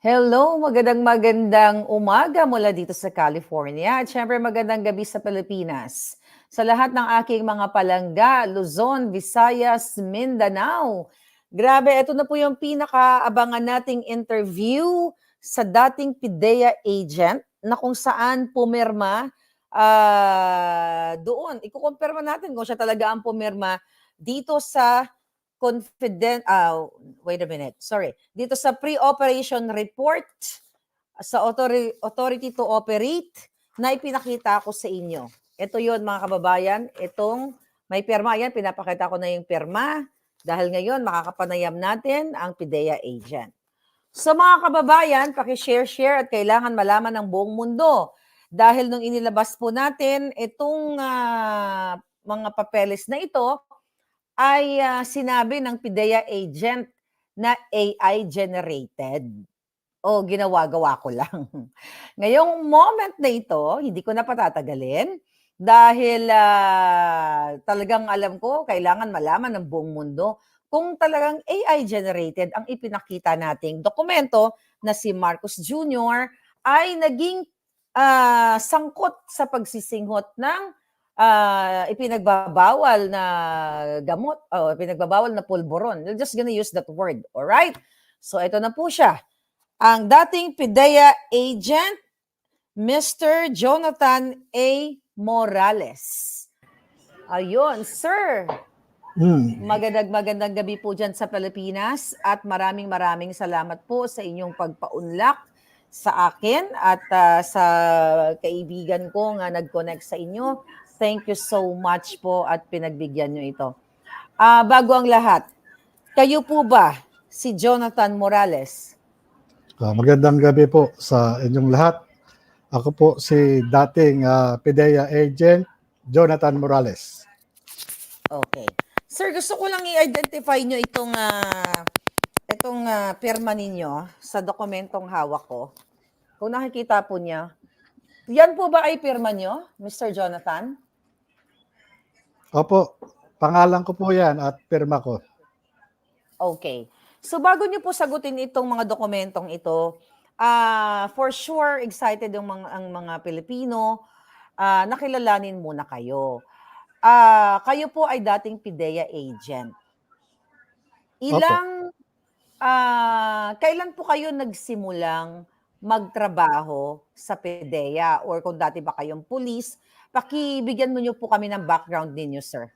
Hello, magandang umaga mula dito sa California at syempre magandang gabi sa Pilipinas. Sa lahat ng aking mga palangga, Luzon, Visayas, Mindanao. Grabe, ito na po yung pinakaabangan nating interview sa dating PIDEA agent na kung saan pumirma doon. Ikukumpirma natin kung siya talaga ang pumirma dito sa confident wait a minute, sorry. Dito sa pre-operation report sa authority to operate na ipinakita ko sa inyo. Ito 'yon mga kababayan, itong may pirma yan, pinapakita ko na yung pirma dahil ngayon makakapanayam natin ang PIDEA agent. So mga kababayan, paki-share at kailangan malaman ng buong mundo dahil nung inilabas po natin itong mga papeles na ito, ay sinabi ng PIDEA agent na AI generated. O ginawa-gawa ko lang. Ngayong moment na ito, hindi ko na patatagalin dahil talagang alam ko kailangan malaman ng buong mundo kung talagang AI generated ang ipinakita nating dokumento na si Marcos Jr. ay naging sangkot sa pagsisinghot ng ipinagbabawal na gamot o ipinagbabawal na pulburon. We're just gonna use that word, alright? So ito na po siya. Ang dating PIDEA agent, Mr. Jonathan A. Morales. Ayun, sir. Magandang gabi po dyan sa Pilipinas at maraming salamat po sa inyong pagpaunlak sa akin at sa kaibigan ko nga nag-connect sa inyo. Thank you so much po at pinagbigyan nyo ito. Bago ang lahat, kayo po ba si Jonathan Morales? Magandang gabi po sa inyong lahat. Ako po si dating PIDEA agent, Jonathan Morales. Okay. Sir, gusto ko lang i-identify nyo itong pirma ninyo sa dokumentong hawak ko. Kung nakikita po niya, yan po ba ay pirma nyo, Mr. Jonathan? Opo, pangalan ko po yan at pirma ko. Okay. So bago niyo po sagutin itong mga dokumentong ito, for sure excited ang mga Pilipino, nakilalanin muna kayo. Kayo po ay dating PIDEA agent. Kailan po kayo nagsimulang magtrabaho sa PIDEA or kung dati ba kayong pulis, pakibigyan mo niyo po kami ng background ninyo, sir.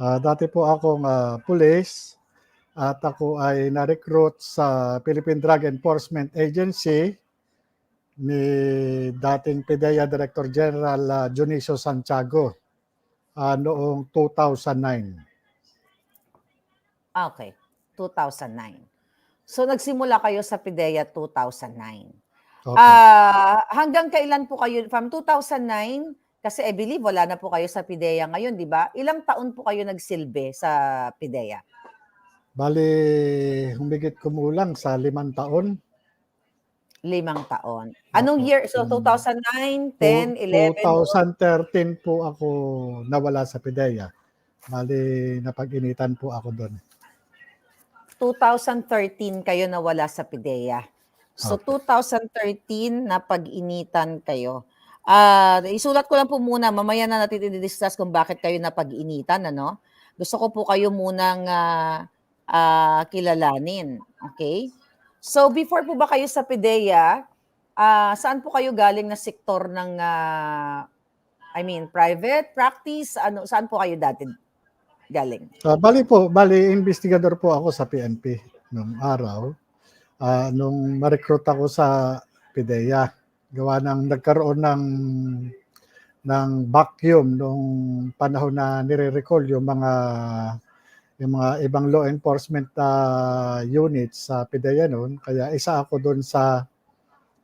Dati po akong pulis at ako ay na-recruit sa Philippine Drug Enforcement Agency ni dating PIDEA Director General Junicio Santiago noong 2009. Okay, 2009. So nagsimula kayo sa PIDEA 2009. Opo. Hanggang kailan po kayo, from 2009, kasi I believe wala na po kayo sa PIDEA ngayon, di ba? Ilang taon po kayo nagsilbi sa PIDEA? Bali, humigit kumulang sa 5 taon. 5 taon. Anong year? So 2009, 10, 11? 2013 po ako nawala sa PIDEA. Bali, napag-initan po ako doon. 2013 kayo nawala sa PIDEA. So 2013 napag-initan kayo. Isulat ko lang po muna, mamaya na natin i-discuss kung bakit kayo napag-initan, ano? Gusto ko po kayo munang kilalanin, okay? So before po ba kayo sa PIDEA, saan po kayo galing na sektor ng private practice? Saan po kayo dati galing? Bali, investigador po ako sa PNP nung araw. Nung ma-recruit ako sa PIDEA, gawa ng nagkaroon ng vacuum nung panahon na nire-recall yung mga ibang law enforcement units sa PIDEA noon. Kaya isa ako doon sa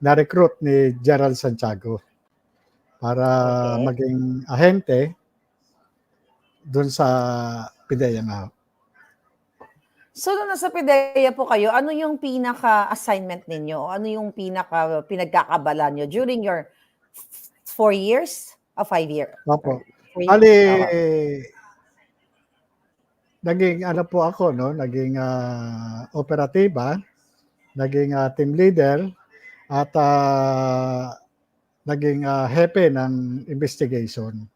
na-recruit ni Gerald Santiago para maging ahente doon sa PIDEA nga. So, nung nasa PIDEA po kayo, ano yung pinaka-assignment ninyo? O ano yung pinagkakabalan nyo during your 4 years? 5 years? Opo. Bali, naging ano po ako, no? Naging operatiba naging team leader at naging hepe ng investigation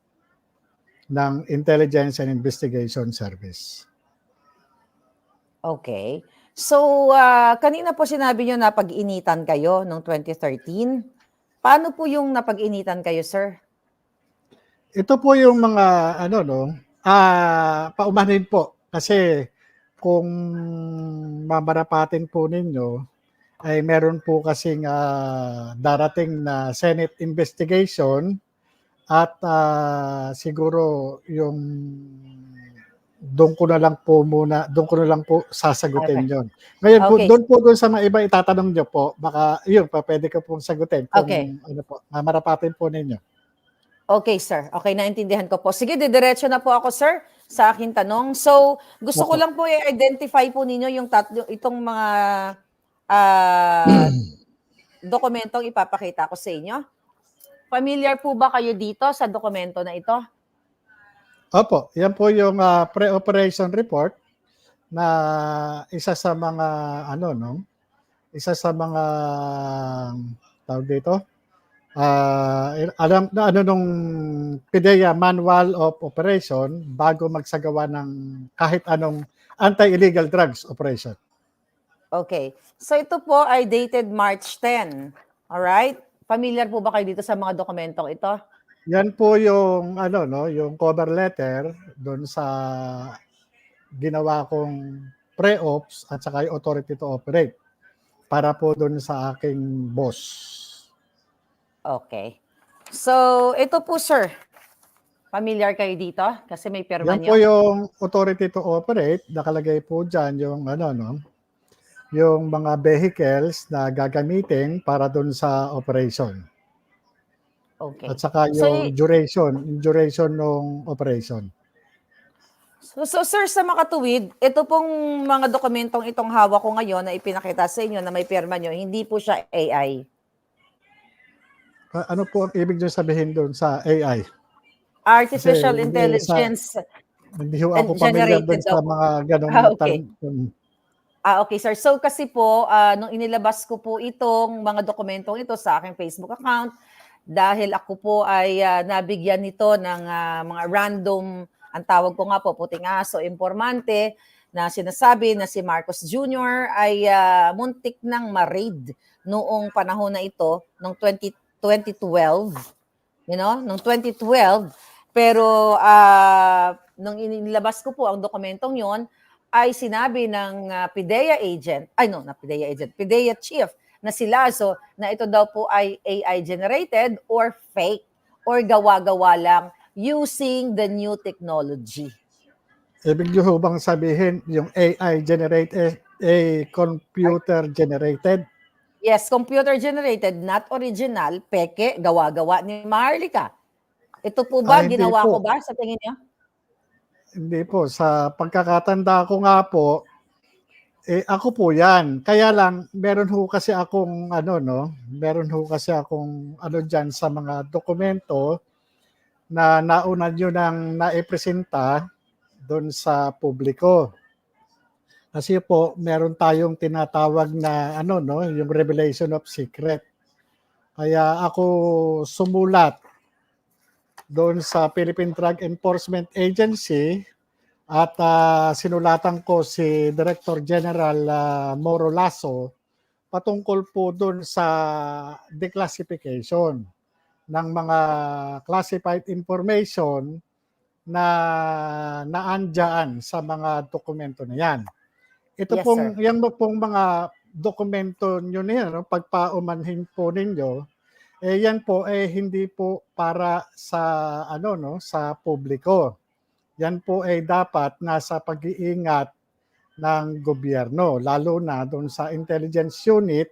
ng Intelligence and Investigation Service. Okay. So, kanina po sinabi niyo na pag-initan kayo noong 2013. Paano po yung napag-initan kayo, sir? Ito po yung mga paumanhin po kasi kung mamarapatin po ninyo ay meron po kasing darating na Senate investigation at siguro yung doon ko na lang po sasagutin Okay. yon. Ngayon po, Okay. doon sa mga iba itatanong nyo po, baka yun pa pwede ko pong sagutin kung Okay. mamarapatin po ninyo. Okay, sir. Okay, naintindihan ko po. Sige, didiretso na po ako, sir, sa aking tanong. So, gusto ko Opo. lang po i-identify po ninyo yung itong mga dokumentong ipapakita ko sa inyo. Familiar po ba kayo dito sa dokumento na ito? Opo, yan po yung pre-operation report na isa sa mga tawag dito, alam na nung PDEA Manual of Operation bago magsagawa ng kahit anong anti-illegal drugs operation. Okay. So ito po ay dated March 10. Alright? Familiar po ba kayo dito sa mga dokumentong ito? Yan po yung yung cover letter doon sa ginawa kong pre-ops at saka yung authority to operate para po doon sa aking boss. Okay. So, ito po, sir. Familiar kayo dito? Kasi may pirma Yan po nyo. yung authority to operate. Nakalagay po dyan yung yung mga vehicles na gagamitin para doon sa operation. Okay. At saka So, yung duration ng operation. So, sir, sa makatuwid, ito pong mga dokumentong itong hawak ko ngayon na ipinakita sa inyo na may pirma nyo, hindi po siya AI. Ano po ang ibig nyo sabihin doon sa AI? Artificial Kasi Intelligence hindi ho ako familiar doon generated sa daw. mga ganong Okay. Okay, sir. So, kasi po, nung inilabas ko po itong mga dokumentong ito sa aking Facebook account, dahil ako po ay nabigyan nito ng mga random, ang tawag ko nga po, puting aso, informante, na sinasabi na si Marcos Jr. ay muntik nang ma-raid noong panahon na ito, noong 2012, noong 2012. Pero nung inilabas ko po ang dokumentong yon, ay sinabi ng PDEA agent, PDEA chief na si Lazo na ito daw po ay AI generated or fake or gawa-gawa lang using the new technology. Ibig nyo bang sabihin yung AI generated, computer generated? Yes, computer generated, not original, peke, gawa-gawa ni Maharlika. Ito po ba, ginawa ko ba sa tingin niyo? Hindi po. Sa pagkakatanda ko nga po, ako po yan. Kaya lang, meron ho kasi akong dyan sa mga dokumento na nauna nyo nang naipresenta doon sa publiko. Kasi po, meron tayong tinatawag na yung revelation of secret. Kaya ako sumulat doon sa Philippine Drug Enforcement Agency at sinulatan ko si Director General Moro Lasso patungkol po doon sa declassification ng mga classified information na naandyan sa mga dokumento na yan. Ito Yes, pong, sir. yan pong mga dokumento nyo na yan, pagpaumanhin po ninyo, yan po hindi po para sa sa publiko. Yan po ay dapat nasa pag-iingat ng gobyerno, lalo na doon sa intelligence unit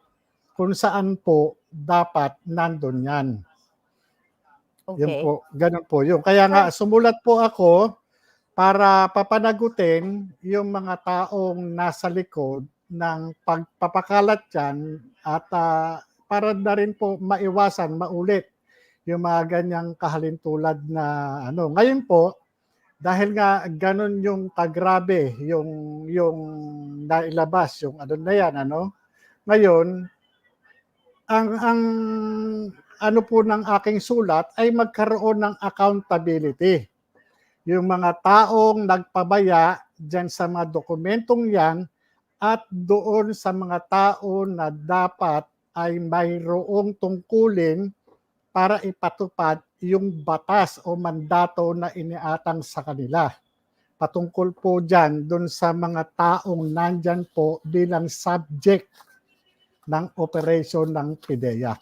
kung saan po dapat nandun yan. Okay. Yun po, ganun po yun. Kaya nga sumulat po ako para papanagutin yung mga taong nasa likod ng pagpapakalat yan at para na rin po maiwasan, maulit yung mga ganyang kahalintulad na Ngayon po, dahil nga ganun yung kagrabe yung nailabas, yung na yan, Ngayon, ang ano po ng aking sulat ay magkaroon ng accountability. Yung mga taong nagpabaya diyan sa mga dokumentong yan at doon sa mga tao na dapat ay mayroong tungkulin para ipatupad yung batas o mandato na iniatang sa kanila. Patungkol po dyan doon sa mga taong nandyan po bilang subject ng operation ng PIDEA.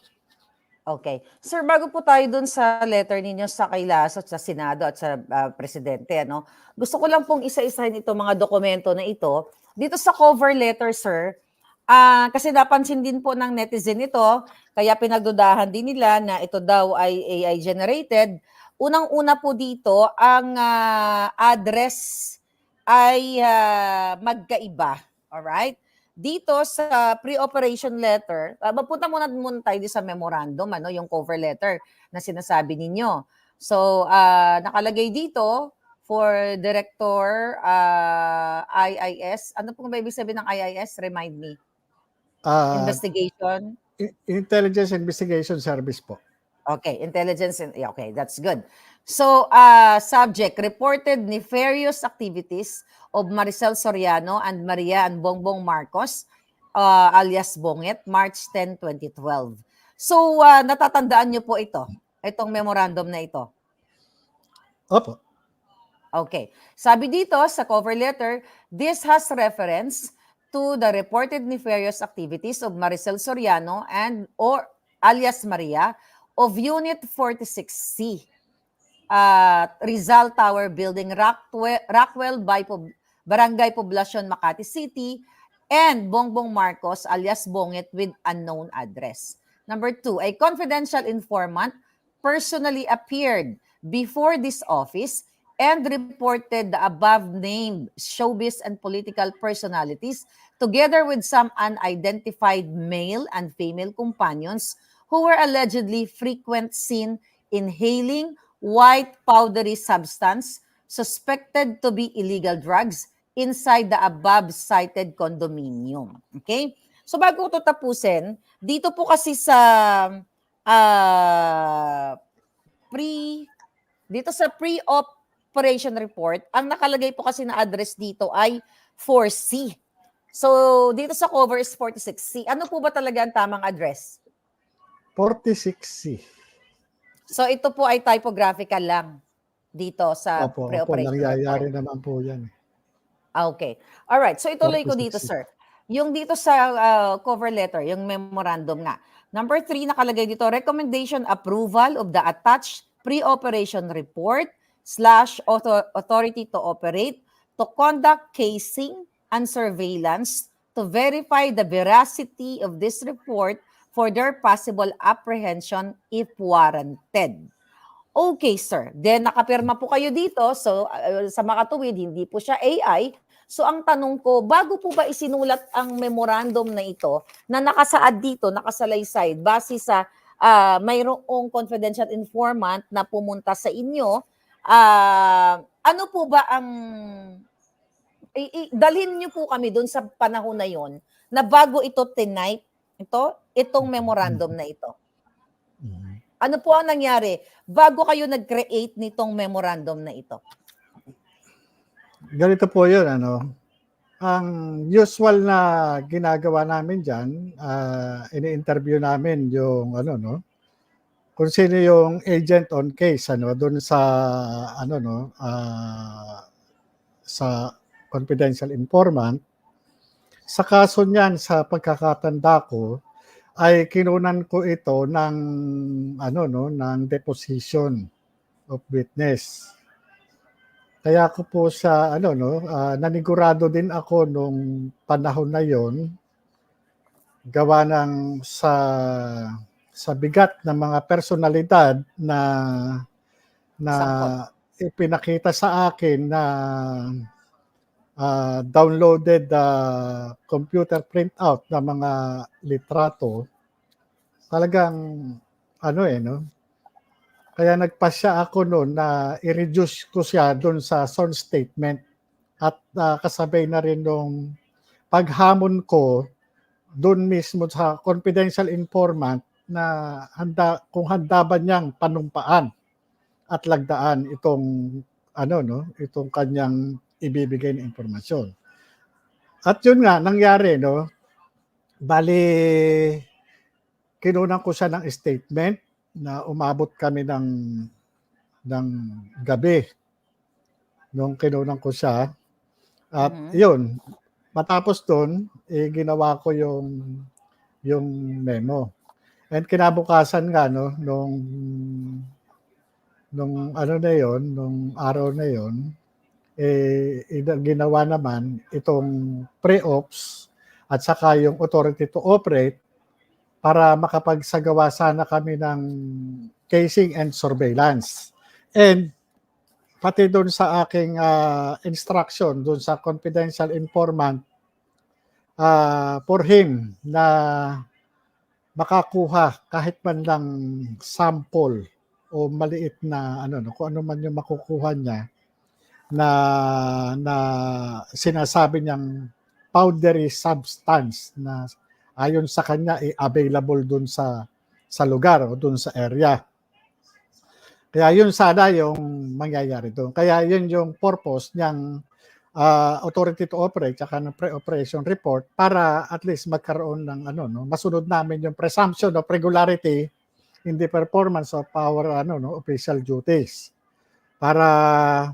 Okay. Sir, bago po tayo dun sa letter ninyo sa kay Lasso, sa Senado at sa Presidente, ano, gusto ko lang pong isa-isahin itong mga dokumento na ito. Dito sa cover letter, sir, kasi napansin din po ng netizen ito, kaya pinagdudahan din nila na ito daw ay AI generated. Unang-una po dito, ang address ay magkaiba. Alright? Dito sa pre-operation letter, mapunta muna tayo sa memorandum, ano, yung cover letter na sinasabi ninyo. So, nakalagay dito for Director IIS. Ano po ba ibig sabihin ng IIS? Remind me. Investigation. Intelligence Investigation Service po. Okay, intelligence. Okay, that's good. So, subject, reported nefarious activities of Maricel Soriano and Maria and Bongbong Marcos, alias Bonget, March 10, 2012. So, natatandaan niyo po itong memorandum na ito. Opo. Okay. Sabi dito sa cover letter, this has reference to the reported nefarious activities of Maricel Soriano and or alias Maria of Unit 46C, Rizal Tower Building, Rockwell Barangay Poblacion, Makati City, and Bongbong Marcos alias Bonget with unknown address. Number 2, a confidential informant personally appeared before this office and reported the above-named showbiz and political personalities together with some unidentified male and female companions who were allegedly frequent seen inhaling white powdery substance suspected to be illegal drugs inside the above-cited condominium. Okay? So bago ko ito tapusin, dito po kasi sa pre-operation report, ang nakalagay po kasi na address dito ay 4C. So dito sa cover is 46C. Ano po ba talaga ang tamang address? 46C. So ito po ay typographical lang dito sa Opo, pre-operation nangyayari report. naman po yan. Okay. All right. So ituloy ko 46C. dito, sir. Yung dito sa cover letter, yung memorandum nga. Number 3, nakalagay dito, recommendation approval of the attached pre-operation report / authority to operate, to conduct casing and surveillance, to verify the veracity of this report for their possible apprehension if warranted. Okay, sir. Then nakapirma po kayo dito. So sa makatuwid, hindi po siya AI. So ang tanong ko, bago po ba isinulat ang memorandum na ito na nakasaad dito, nakasalaysay, base sa mayroong confidential informant na pumunta sa inyo, ano po ba ang dalhin niyo po kami doon sa panahon na yon na bago ito tinipe, itong memorandum na ito. Ano po ang nangyari bago kayo nag-create nitong memorandum na ito? Ganito po yun, ang usual na ginagawa namin dyan, ini-interview namin yung kung sino yung agent on case, doon sa sa confidential informant. Sa kaso niyan, sa pagkakatanda ko, ay kinunan ko ito ng ng deposition of witness. Kaya ko po sa nanigurado din ako nung panahon na yon, gawa ng sa bigat ng mga personalidad na ipinakita sa akin na downloaded computer printout ng mga litrato. Talagang kaya nagpasya ako noon na i-reduce ko siya doon sa sworn statement at kasabay na rin nung paghamon ko doon mismo sa confidential informant na kung handa ba niyang panumpaan at lagdaan itong kanyang ibibigay na impormasyon. At yun nga nangyari, no? Bali kinunan ko siya ng statement na umabot kami ng gabi nung kinunan ko siya. At yun, matapos doon, ginawa ko yung memo. And kinabukasan nga, no, nung araw na yon, ginawa naman itong pre-ops at saka yung authority to operate para makapagsagawa sana kami ng casing and surveillance. And pati doon sa aking instruction, doon sa confidential informant, for him na makakuha kahit man lang sample o maliit na kung ano man yung makukuha niya na sinasabi niyang powdery substance na ayon sa kanya available doon sa lugar o doon sa area. Kaya yun sana yung mangyayari doon. Kaya yun yung purpose niyang authority to operate tsaka ng pre-operation report para at least magkaroon ng masunod namin yung presumption of regularity in the performance of our official duties. Para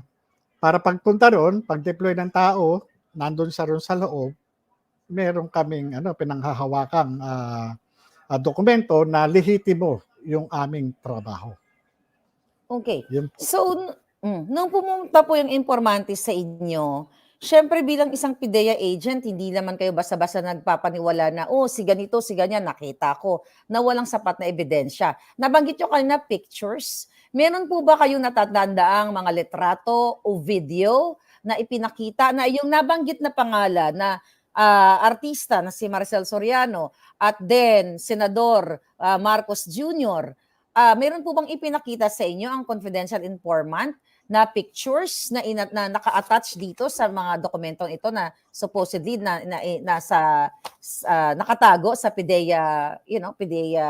pagpunta doon, pag-deploy ng tao, nandun sa loob, meron kaming pinanghahawakang dokumento na lehitimo yung aming trabaho. Okay. So, nung pumunta po yung informante sa inyo, syempre bilang isang PIDEA agent, hindi naman kayo basta-basta nagpapaniwala na, si ganito, si ganyan, nakita ko, na walang sapat na ebidensya. Nabanggit nyo kanina pictures. Meron po ba kayong natatandaang mga litrato o video na ipinakita na yung nabanggit na pangalan na artista na si Maricel Soriano at then Senador Marcos Jr., meron po bang ipinakita sa inyo ang confidential informant na pictures na naka-attach dito sa mga dokumentong ito na supposedly nasa nakatago sa PIDEA, PIDEA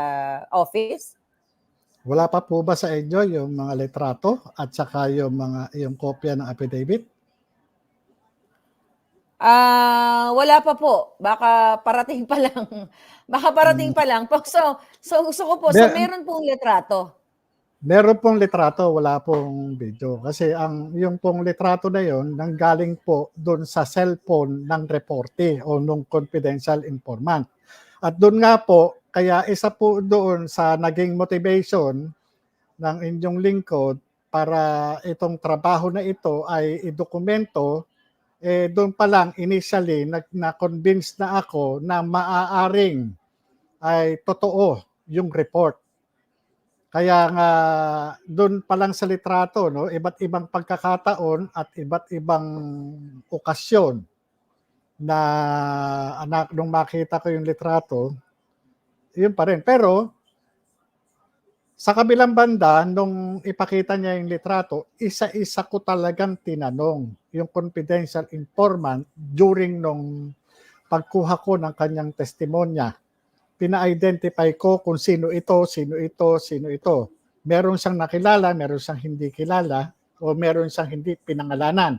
office? Wala pa po ba sa inyo yung mga litrato at saka yung kopya ng affidavit? Wala pa po. Baka parating pa lang. Baka parating pa lang. So gusto ko po, meron pong litrato. Meron pong litrato, wala pong video. Kasi yung pong litrato na yon nanggaling po doon sa cellphone ng reporte o nung confidential informant. At doon nga po, kaya isa po doon sa naging motivation ng inyong lingkod para itong trabaho na ito ay idokumento, doon pa lang initially na-convince na ako na maaaring ay totoo yung report. Kaya nga doon pa lang sa litrato, iba't ibang pagkakataon at iba't ibang okasyon na nung makita ko yung litrato, yun pa rin. Pero sa kabilang banda, nung ipakita niya yung litrato, isa-isa ko talagang tinanong yung confidential informant during nung pagkuha ko ng kanyang testimonya. Pina-identify ko kung sino ito. Meron siyang nakilala, meron siyang hindi kilala, o meron siyang hindi pinangalanan.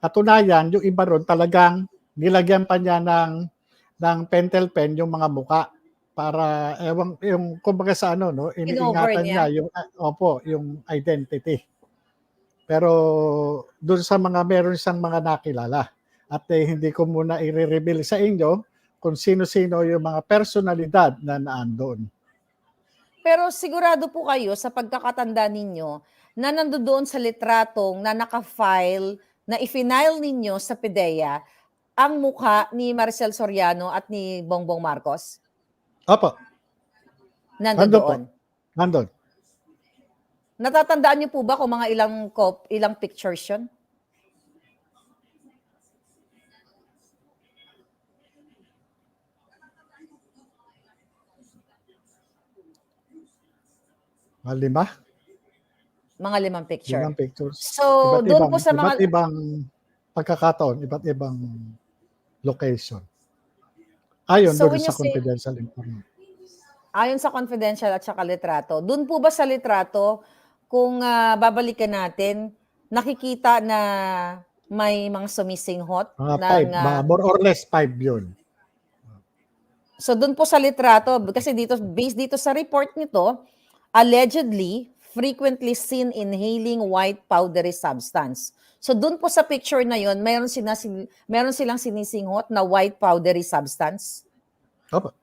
Katunayan, yung iba ron talagang nilagyan pa niya ng pentel pen yung mga muka para yung kumbaga sa iniingatan niya yung identity. Pero doon sa meron siyang mga nakilala at hindi ko muna i-reveal sa inyo kung sino-sino yung mga personalidad na naandoon. Pero sigurado po kayo sa pagkakatanda ninyo na nandoon sa litratong na naka-file, na i-file ninyo sa PIDEA ang mukha ni Maricel Soriano at ni Bongbong Marcos? Opo. Nandoon. Nandun. Natatandaan niyo po ba kung mga ilang pictures yun? Lima? Mga 5 picture. 5 pictures. So, doon po sa mga... Iba't ibang pagkakataon, iba't ibang location. Ayon So doon when you sa say, confidential information. ayon sa confidential at saka litrato, dun po ba sa litrato, kung babalikan natin, nakikita na may mga sumisinghot Mga ng 5, mga more or less 5 yun. so dun po sa litrato, kasi dito, based dito sa report nito, allegedly, frequently seen inhaling white powdery substance. So dun po sa picture na yon, meron silang sinisinghot na white powdery substance. Opo.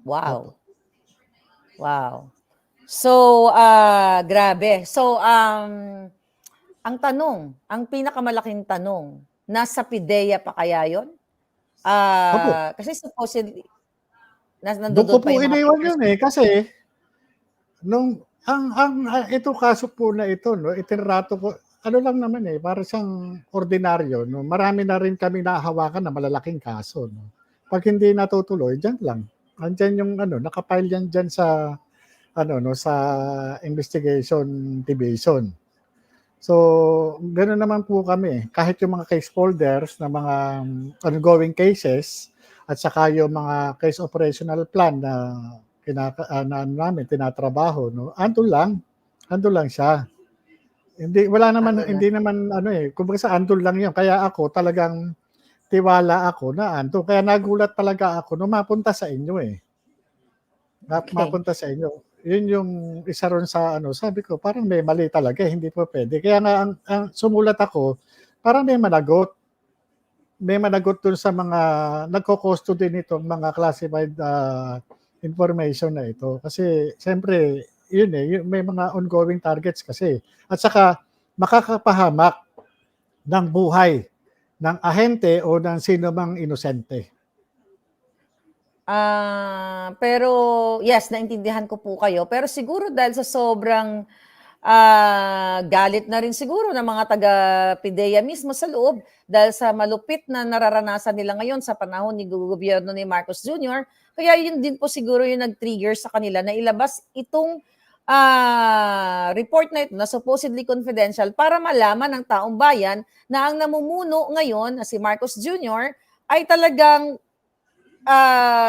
Wow. Wow. So, grabe. So, ang tanong, ang pinakamalaking tanong, nasa PIDEA pa kaya yon? Opo. Kasi supposedly, Doon ko nandoon pa po yung mga iniwan pictures. yun eh kasi ito kaso po na ito no, itinrato ko ano lang naman eh para siyang ordinaryo no. Marami na rin kami nahahawakan na malalaking kaso no. Pag hindi natutuloy, diyan lang. Andiyan yung ano, nakapile yan diyan sa ano no sa investigation division. So, ganoon naman po kami. Kahit yung mga case holders na mga ongoing cases at saka yung mga case operational plan na na ano namin tinatrabaho no. Andun lang siya. Hindi naman ano eh, kumbaga sa andun lang 'yun. Kaya ako talagang tiwala ako na andun. Kaya nagulat talaga ako nung mapunta sa inyo eh. Okay. Mapunta sa inyo. Yun yung isa ron sa ano, sabi ko parang may mali talaga, hindi po pwede. Kaya nga ang sumulat ako, parang may managot. May managot dun sa mga nagko-custody nitong mga classified information na ito. Kasi siyempre, yun eh, may mga ongoing targets kasi. At saka makakapahamak ng buhay ng ahente o ng sino mang inosente. Pero yes, naintindihan ko po kayo. Pero siguro dahil sa sobrang galit na rin siguro ng mga taga-PIDEA mismo sa loob dahil sa malupit na nararanasan nila ngayon sa panahon ni gobyerno ni Marcos Jr. Kaya yun din po siguro yung nag-trigger sa kanila na ilabas itong report na ito na supposedly confidential para malaman ng taong bayan na ang namumuno ngayon na si Marcos Jr. ay talagang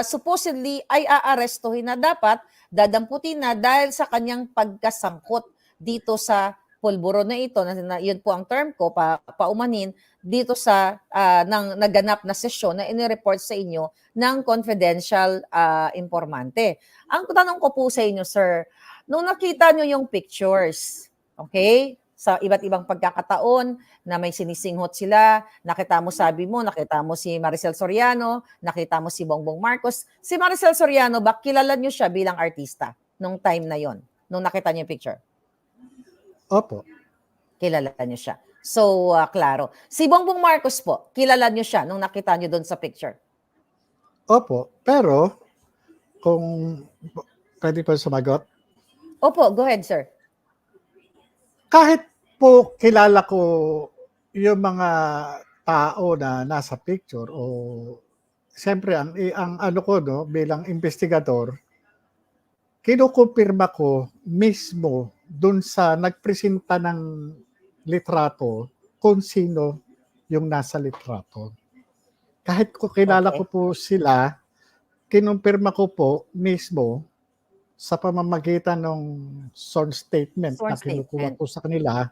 supposedly ay aarestuhin na dapat, dadamputin na dahil sa kanyang pagkasangkot dito sa pulburo na ito, na yun po ang term ko, paumanin, dito sa naganap na sesyon na inireport sa inyo ng confidential informante. Ang tanong ko po sa inyo, sir, nung nakita nyo yung pictures, okay, sa iba't ibang pagkakataon na may sinisinghot sila, nakita mo si Maricel Soriano, nakita mo si Bongbong Marcos. Si Maricel Soriano, ba kilala nyo siya bilang artista nung time na yon, nung nakita nyo yung picture? Opo. Kilala nyo siya. So, klaro. Si Bongbong Marcos po, kilala nyo siya nung nakita nyo doon sa picture? Opo. Pero, kung pwede pa sumagot? Opo, go ahead, sir. Kahit po kilala ko yung mga tao na nasa picture o siyempre ang ano ko no bilang investigador, kinukumpirma ko mismo dun sa nagpresenta ng litrato kung sino yung nasa litrato. Kahit ko kilala ko po sila, kinumpirma ko po mismo sa pamamagitan ng sworn statement na kinukuha ko sa kanila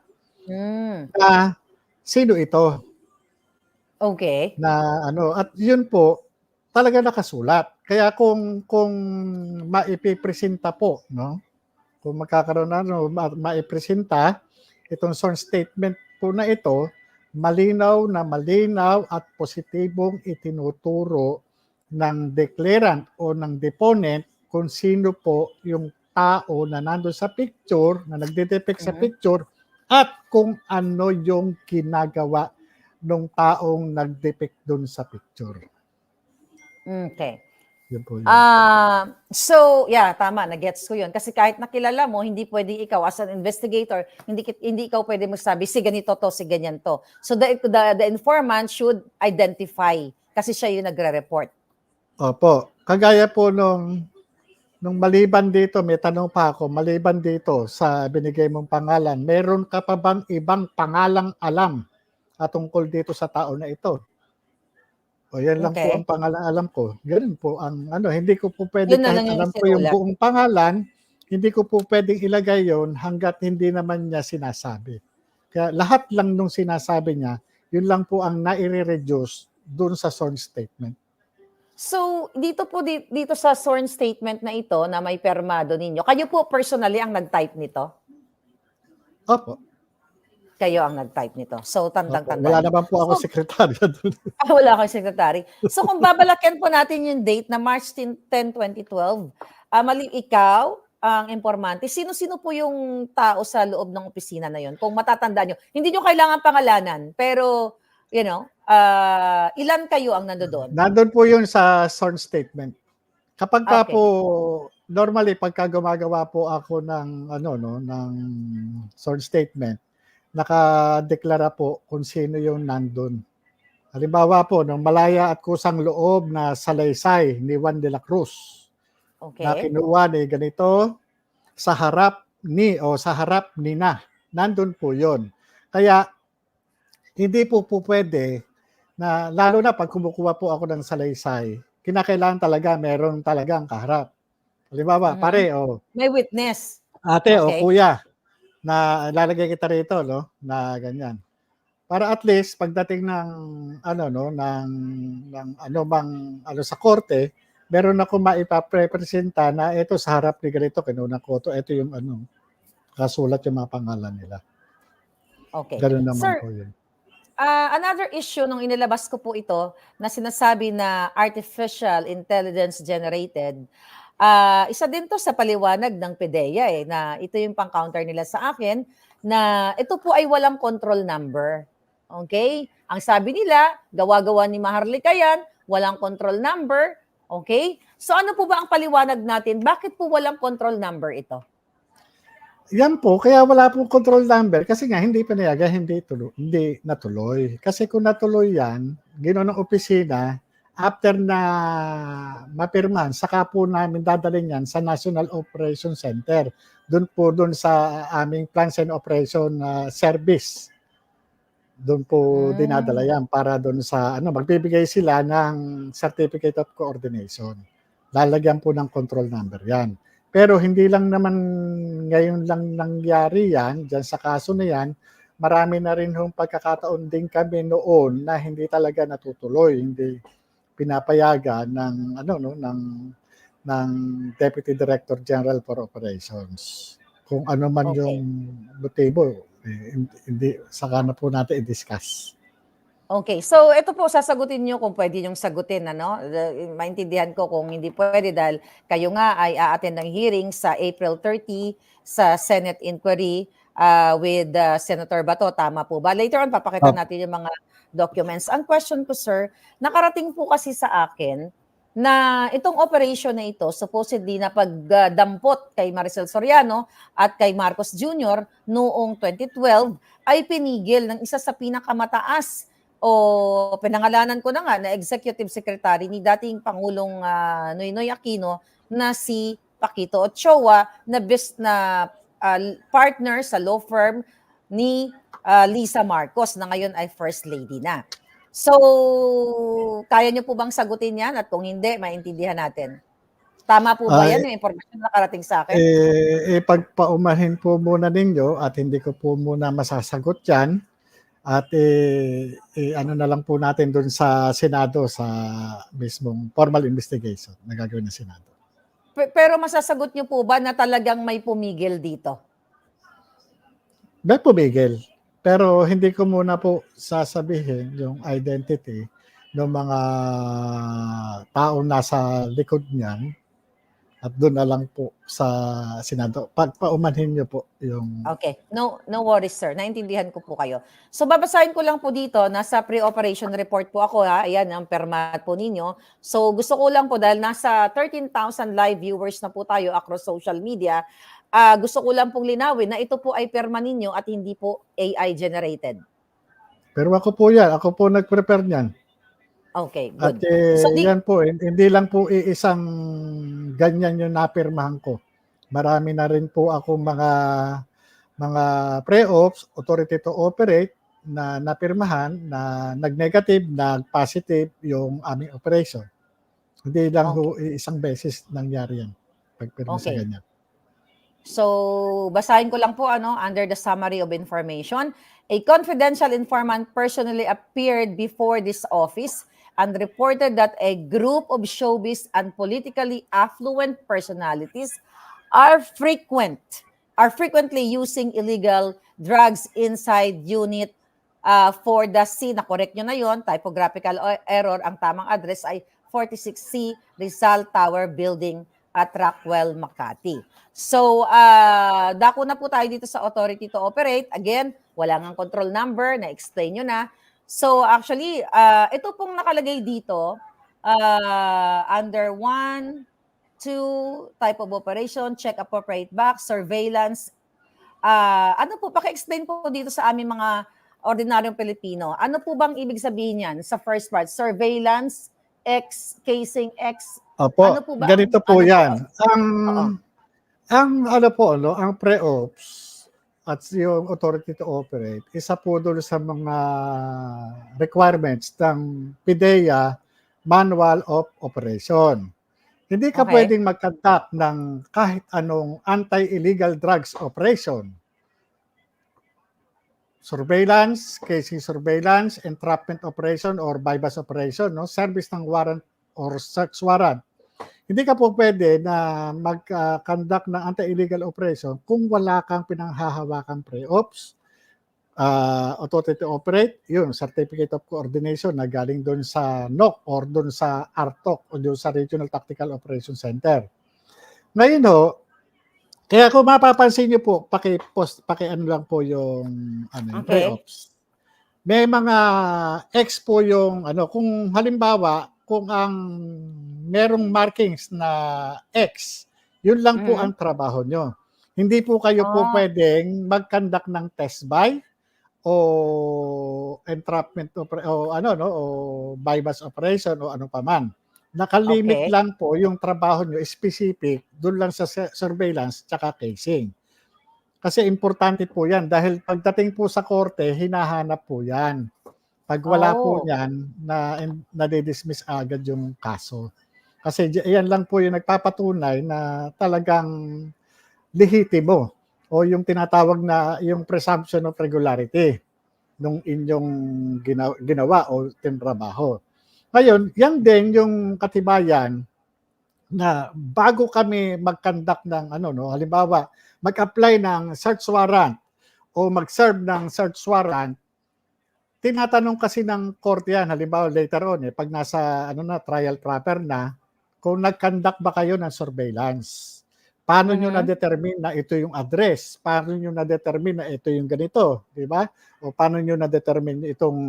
na sino ito. Okay. Na ano, at yun po talaga nakasulat. Kaya kung maipipresenta po, no? Kung magkakaroon na no, maipresenta itong sworn statement po na ito, malinaw at positibong itinuturo ng declarant o ng deponent kung sino po yung tao na nandoon sa picture, na nagde-depict sa picture, at kung ano yung ginagawa nung taong nag-depict doon sa picture. Okay. Yun po yun. So, yeah, tama, na-gets ko yun. Kasi kahit nakilala mo, hindi pwedeng ikaw as an investigator, hindi ikaw pwede magsabi, si ganito to, si ganyan to. So, the informant should identify kasi siya yung nagre-report. Opo. Kagaya po nung maliban dito, may tanong pa ako, maliban dito sa binigay mong pangalan, meron ka pa bang ibang pangalang alam at tungkol dito sa tao na ito? O yan lang po ang Okay. pangalan alam ko. Ganun po ang ano, hindi ko po pwede Yun na kahit lang yung alam ko yung isinulat. buong pangalan, hindi ko po pwedeng ilagay yon hangga't hindi naman niya sinasabi. Kaya lahat lang nung sinasabi niya, yun lang po ang naire-reduce dun sa sworn statement. So, dito po dito sa sworn statement na ito na may permado ninyo, kayo po personally ang nag-type nito? Opo, Kayo ang nag-type nito. So, opo. tandang-tanda Wala niyo. naman po ako So, sekretarya dun. wala kang secretary. So, kung babalakan po natin yung date na March 10, 2012, mali ikaw ang impormante. Sino-sino po yung tao sa loob ng opisina na yun? Kung matatandaan nyo. Hindi nyo kailangan pangalanan, pero, ilan kayo ang nandoon? Nandun po yun sa sworn statement. Kapag ka Okay. po, normally pagka gumagawa po ako ng ano no, ng sworn statement, nakadeklara po kung sino yung nandun. Halimbawa po, ng malaya at kusang loob na salaysay ni Juan de la Cruz na Okay. kinuha ni ganito sa harap ni o sa harap ni na. Nandun po yon. Kaya hindi po pwede na lalo na pag kumukuha po ako ng salaysay, kinakailangan talaga meron talagang kaharap. Halimbawa, Mhm. pare o May witness. ate o Okay. kuya na lalagay kita rito no na ganyan. Para at least pagdating ng ano no ng ano bang ano sa korte, meron ako maipaprepresenta na ito sa harap ni ganito kinuna ko to, ito yung ano kasulat yung mga pangalan nila. Okay. Ganun naman Sir, po yun. another issue nung inilabas ko po ito na sinasabi na artificial intelligence generated, isa din to sa paliwanag ng PDEA na ito yung pang-counter nila sa akin na ito po ay walang control number. Okay? Ang sabi nila, gawa-gawa ni Maharlika yan, walang control number. Okay? So ano po ba ang paliwanag natin? Bakit po walang control number ito? Yan po, kaya wala pong control number kasi nga hindi pinayagan, hindi natuloy. Kasi kung natuloy yan, ginawa ng opisina, after na mapirman, saka po namin dadalhin yan sa National Operation Center. Doon sa aming Plans and Operation Service. Doon po dinadala yan para doon sa, magbibigay sila ng Certificate of Coordination. Lalagyan po ng control number yan. Pero hindi lang naman ngayon lang nangyari yan, dyan sa kaso na yan, marami na rin hong pagkakataon din kami noon na hindi talaga natutuloy, hindi pinapayagan ng ng Deputy Director General for Operations. Kung ano man Okay. yung motibo, hindi saka na po natin i-discuss. Okay, so ito po sasagutin niyo kung pwede niyong sagutin ano. Maintindihan ko kung hindi pwede dahil kayo nga ay a-attend ng hearing sa April 30 sa Senate inquiry with Senator Bato. Tama po ba? Later on papakita natin yung mga documents. Ang question ko, sir, nakarating po kasi sa akin na itong operation na ito supposedly na pagdampot kay Maricel Soriano at kay Marcos Jr. noong 2012 ay pinigil ng isa sa pinakamataas o pinangalanan ko na nga na Executive Secretary ni dating Pangulong Noynoy Aquino na si Paquito Ochoa na partner sa law firm ni Lisa Marcos na ngayon ay First Lady na. So, kaya niyo po bang sagutin yan? At kung hindi, maintindihan natin. Tama po ba yan yung impormasyon na nakarating sa akin? Pagpaumahin po muna ninyo at hindi ko po muna masasagot yan. At ano na lang po natin doon sa Senado sa mismong formal investigation na gagawin ng Senado. Pero masasagot niyo po ba na talagang may pumigil dito? May pumigil. Pero hindi ko muna po sasabihin yung identity ng mga taong nasa likod niyan. At doon na lang po sa Senado. Pagpaumanhin niyo po yung... Okay. No worries, sir. Naintindihan ko po kayo. So, babasahin ko lang po dito. Nasa pre-operation report po ako. Ayan, ang permat po ninyo. So, gusto ko lang po dahil nasa 13,000 live viewers na po tayo across social media. Gusto ko lang pong linawin na ito po ay perma ninyo at hindi po AI generated. Pero ako po yan. Ako po nag-prepare niyan. Okay, At good. So, yan po, hindi lang po isang ganyan yung napirmahan ko. Marami na rin po akong mga pre-ops, authority to operate, na napirmahan na nag-negative, nag-positive yung aming operation. Hindi lang isang beses nangyari yan pagpirma sa Okay. ganyan. So, basahin ko lang po under the summary of information. A confidential informant personally appeared before this office and reported that a group of showbiz and politically affluent personalities are frequently using illegal drugs inside unit for the C, na-correct nyo na yon, typographical error, ang tamang address ay 46C Rizal Tower Building at Rockwell, Makati. So, dako na po tayo dito sa authority to operate. Again, wala ngang control number, na-explain nyo na. So, actually, ito pong nakalagay dito, under 1, 2, type of operation, check appropriate box, surveillance. Ano po, paki-explain po dito sa aming mga ordinaryong Pilipino. Ano po bang ibig sabihin yan sa first part? Surveillance, X, casing X. Opo, Ano po ba ganito po yan. Oo. Ang pre-ops at yung authority to operate, isa po doon sa mga requirements ng PIDEA Manual of Operation. Hindi ka Okay. pwedeng mag-conduct ng kahit anong anti-illegal drugs operation. Surveillance, casing surveillance, entrapment operation or bypass operation, no? Service ng warrant or search warrant. Hindi ka po pwede na mag-conduct ng anti-illegal operation kung wala kang pinanghahawakang pre-ops, authority to operate, yun, certificate of coordination na galing doon sa NOC or doon sa RTOC o doon sa Regional Tactical Operation Center. Ngayon ho, kaya kung mapapansin niyo po, paki-ano lang po yung pre-ops. May mga X po yung kung halimbawa, kung ang merong markings na X, yun lang po ang trabaho nyo. Hindi po kayo po pwedeng mag-conduct ng test buy o entrapment o bypass operation o ano pa man. Nakalimit lang po yung trabaho nyo specific doon lang sa surveillance tsaka casing. Kasi importante po yan dahil pagdating po sa korte, hinahanap po yan. Pag wala po yan, nadidismiss agad yung kaso. Kasi yan lang po yung nagpapatunay na talagang lehitimo o yung tinatawag na yung presumption of regularity nung inyong ginawa o tinrabaho. Ngayon, yan din yung katibayan na bago kami mag-conduct ng halimbawa, mag-apply ng search warrant o mag-serve ng search warrant, tinatanong kasi ng korte yan, halimbawa later on, pag nasa trial proper na, kung nag-conduct ba kayo ng surveillance. Paano nyo na-determine na ito yung address? Paano nyo na-determine na ito yung ganito? Di ba? O paano nyo na-determine itong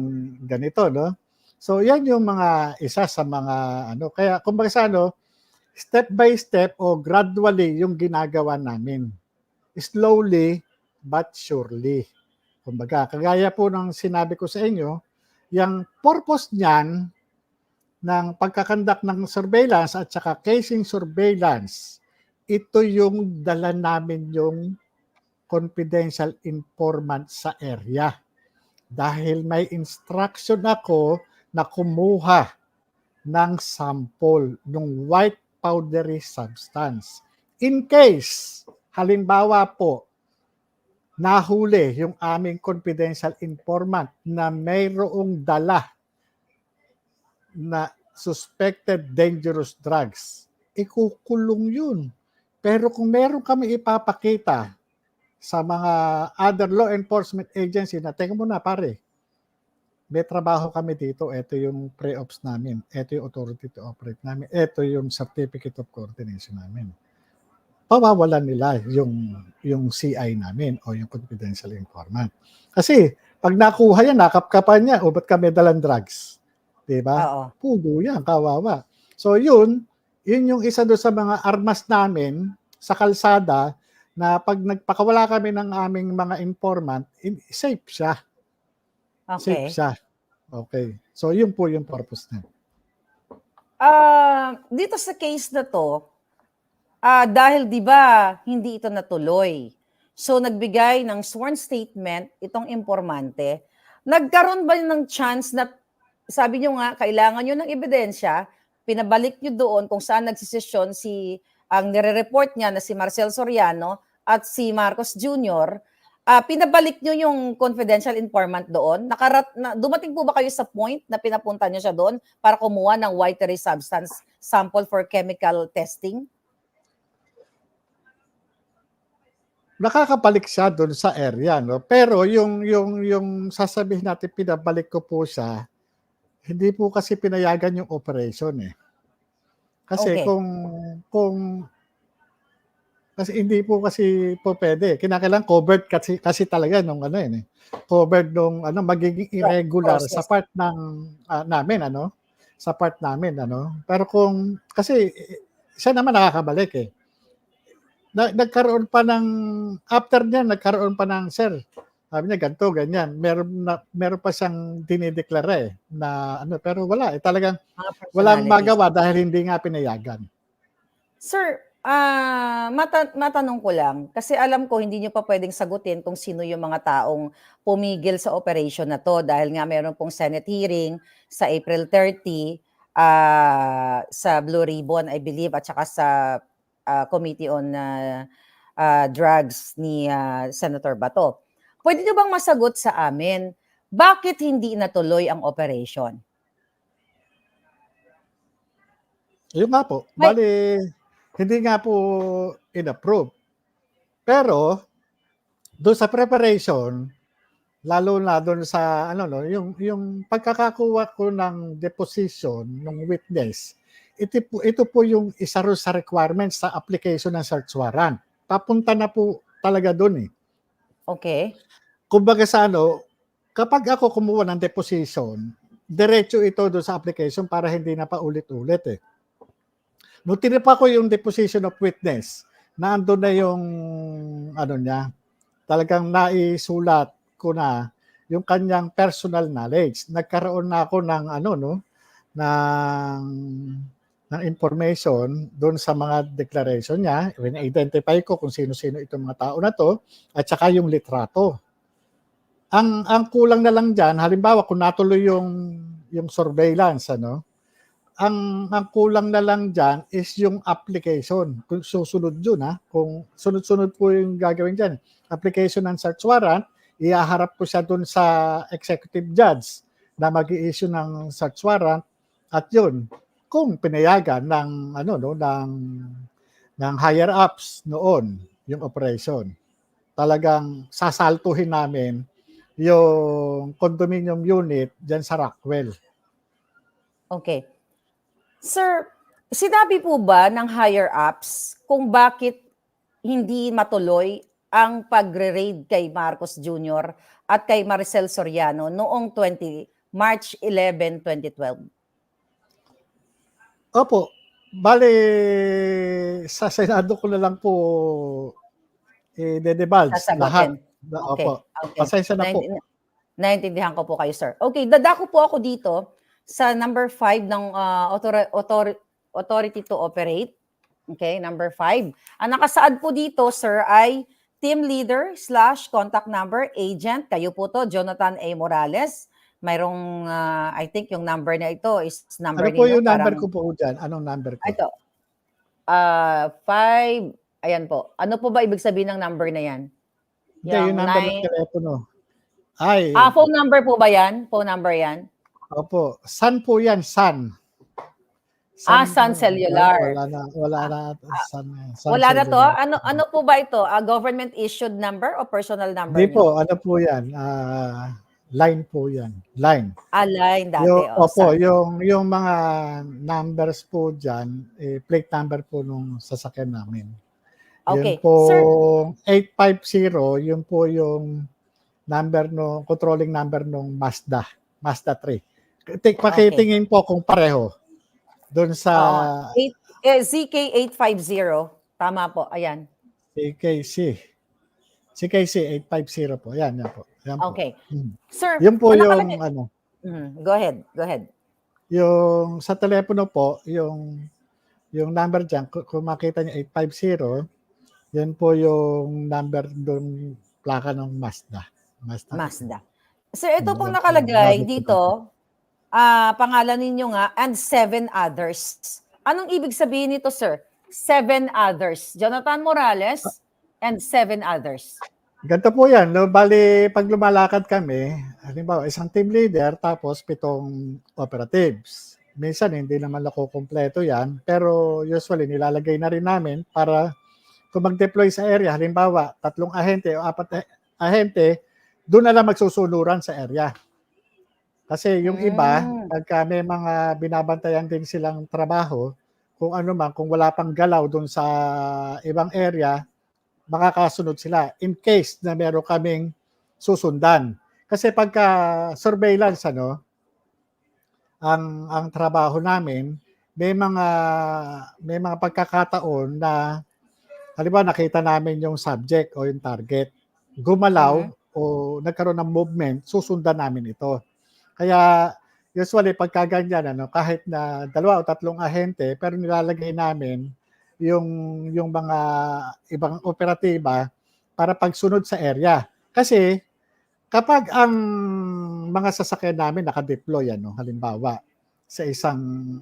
ganito, no? So, yan yung mga isa sa mga Kaya, kumbaga sa step by step o gradually yung ginagawa namin. Slowly but surely. Kumbaga, kagaya po ng sinabi ko sa inyo, yung purpose niyan ng pagkakandak ng surveillance at saka casing surveillance, ito yung dala namin yung confidential informant sa area. Dahil may instruction ako na kumuha ng sample ng white powdery substance. In case, halimbawa po, nahuli yung aming confidential informant na mayroong dala na suspected dangerous drugs, ikukulong yun. Pero kung meron kami ipapakita sa mga other law enforcement agency na, teka muna pare, may trabaho kami dito, ito yung pre-ops namin, ito yung authority to operate namin, ito yung certificate of coordination namin. Pawawalan nila yung CI namin o yung confidential informant. Kasi pag nakuha yan, nakapkapan niya, o ba't kami dalang drugs? Diba? Pugo yan, kawawa. So yun yung isa doon sa mga armas namin sa kalsada na pag nagpakawala kami ng aming mga informant, safe siya. Safe siya. Okay. So yun po yung purpose niya. Dito sa case na to, dahil 'di ba hindi ito natuloy. So nagbigay ng sworn statement itong impormante. nagkaroon ba ng chance na, sabi nyo nga, kailangan nyo ng ebidensya, pinabalik nyo doon kung saan nagsisesyon ang nire-report niya na si Marcel Soriano at si Marcos Jr., pinabalik nyo yung confidential informant doon? Dumating po ba kayo sa point na pinapunta nyo siya doon para kumuha ng watery substance sample for chemical testing? Nakakabalik siya doon sa area, no? Pero yung sasabihin natin pinabalik ko po siya, hindi po kasi pinayagan yung operation eh. Kasi Okay. kasi hindi po kasi po pwede. Kinakailangan covered kasi talaga nung ano yun eh. Covered nung magiging irregular Process. sa part ng namin sa part namin Pero kung kasi siya naman nakakabalik eh. Nagkaroon pa ng after niya nagkaroon pa ng sir. Sabi niya ganito, ganyan. Meron pa siyang dinideklara eh na pero wala eh talagang walang Personalities. magawa dahil hindi nga pinayagan. Sir, matanong ko lang, kasi alam ko hindi nyo pa pwedeng sagutin kung sino yung mga taong pumigil sa operation na to dahil nga meron pong Senate hearing sa April 30 sa Blue Ribbon, I believe, at saka sa Committee on Drugs ni Senator Bato. Pwede nyo bang masagot sa amin, bakit hindi natuloy ang operation? Yun nga po. Bali, hindi nga po in-approve. Pero, doon sa preparation, lalo na doon sa, yung pagkakakuha ko ng deposition ng witness, ito po yung isa rin sa requirements sa application ng search warrant. Papunta na po talaga doon eh. Okay. Kumbaga sa kapag ako kumuha ng deposition, diretso ito doon sa application para hindi na paulit-ulit eh. Nung tinipa ko yung deposition of witness, naandun na yung niya, talagang naisulat ko na yung kanyang personal knowledge. Nagkaroon na ako ng ng information doon sa mga declaration niya. Identify ko kung sino-sino itong mga tao na to at saka yung litrato. Ang kulang na lang diyan, halimbawa kung natuloy yung surveillance ang kulang na lang dyan is yung application. Kung susunod yun, kung sunod-sunod po yung gagawin dyan. Application ng search warrant, iaharap ko siya dun sa executive judge na mag-i-issue ng search warrant at yun, kung pinayagan ng higher ups noon yung operation, talagang sasaltuhin namin yung condominium unit dyan sa Rockwell. Okay. Sir, sinabi po ba ng higher ups kung bakit hindi matuloy ang pagre-raid kay Marcos Jr. at kay Maricel Soriano noong March 11, 2012? Opo. Bale, sa Senado ko na lang po i-divulge lahat. Okay. Opo. Pasensya na po. Naintindihan ko po kayo, sir. Okay, dadako po ako dito sa number 5 ng authority to operate. Okay, number 5. Ang nakasaad po dito, sir, ay team leader / contact number agent. Kayo po to, Jonathan A. Morales. Mayroong, I think yung number na ito is number Ano po ninyo. yung number ko po dyan? Anong number ko? Ito. 5. Ayan po. Ano po ba ibig sabihin ng number na yan? Hindi, yung number ng telepono. Ay. Phone number po ba yan? Phone number yan? Opo. Sun po yan, Sun. Sun Cellular. Wala na. Sun wala na to? Cellular. Ano po ba ito? Government issued number o personal number? Hindi po. Ano po yan? Line po yan. Line. Line dati. Opo. Yung mga numbers po dyan, plate number po nung sasakyan namin. Okay. Yun po, Sir, 850, yun po yung number controlling number nung Mazda 3. Pakitingin po kung pareho doon sa ZK850. Tama po, ayan. CKC 850 po. Yan po. Yan po. Okay. Sir, yun po yung Go ahead. Yung sa telepono po, yung number dyan, kung makita niyo 850, yan po yung number doon plaka ng Mazda. Sir, ito pong nakalagay Bago po dito, natin. pangalan ninyo nga, and 7 others. Anong ibig sabihin nito, sir? 7 others. Jonathan Morales and 7 others. Ganito po yan, no? Bali, pag lumalakad kami, halimbawa, isang team leader, tapos 7 operatives. Minsan, hindi naman nakukumpleto yan, pero usually, nilalagay na rin namin para kung mag-deploy sa area, halimbawa, 3 ahente o 4 ahente, doon na lang magsusunuran sa area. Kasi yung iba, pagka may mga binabantayan din silang trabaho, kung ano man, kung wala pang galaw doon sa ibang area, makakasunod sila in case na meron kaming susundan. Kasi pagka surveillance, ang trabaho namin, may mga pagkakataon na halimbawa nakita namin yung subject o yung target, gumalaw o nagkaroon ng movement, susundan namin ito. Kaya usually pagka ganyan, kahit na 2 o 3 ahente, pero nilalagay namin yung mga ibang operatiba para pagsunod sa area. Kasi kapag ang mga sasakyan namin naka-deploy, halimbawa sa isang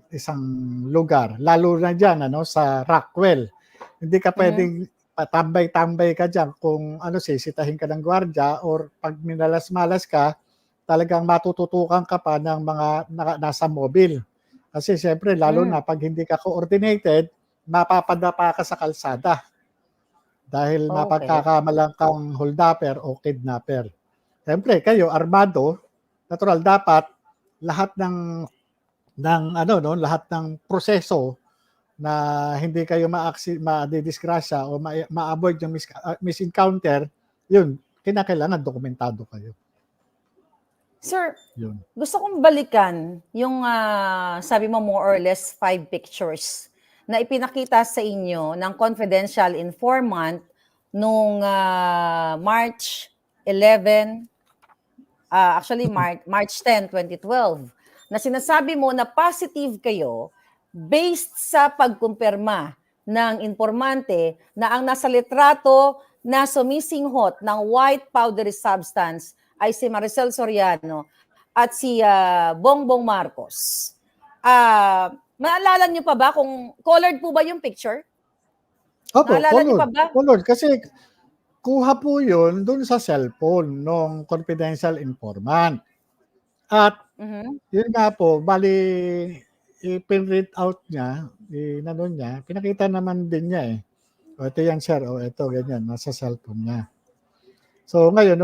lugar, lalo na diyan sa Rockwell, hindi ka pwedeng patambay-tambay ka diyan kung sisitahin ka ng gwardiya or pag minalas-malas ka, talagang matututukan ka pa ng mga nasa mobile. Kasi siyempre lalo na pag hindi ka coordinated, mapapadapa ka sa kalsada dahil Okay. mapagkakamalang kang holdupper o kidnapper. Siyempre kayo armado, natural dapat lahat ng lahat ng proseso na hindi kayo ma-disgrasya o ma-avoid yung misencounter, yun, kinakailangan dokumentado kayo. Sir, Yun. gusto kong balikan yung sabi mo more or less 5 pictures na ipinakita sa inyo ng confidential informant nung March 11, actually March 10, 2012, na sinasabi mo na positive kayo based sa pagkumpirma ng informante na ang nasa litrato na sumisinghot ng white powdery substance ay si Maricel Soriano at si Bongbong Marcos. Maalala niyo pa ba kung colored po ba yung picture? Opo, Naalala niyo pa ba? colored. Kasi kuha po yun dun sa cellphone ng confidential informant. At yun nga po, bali i-print out niya, pinakita naman din niya eh. O ito yan sir, o ito ganyan, nasa cellphone niya. So ngayon,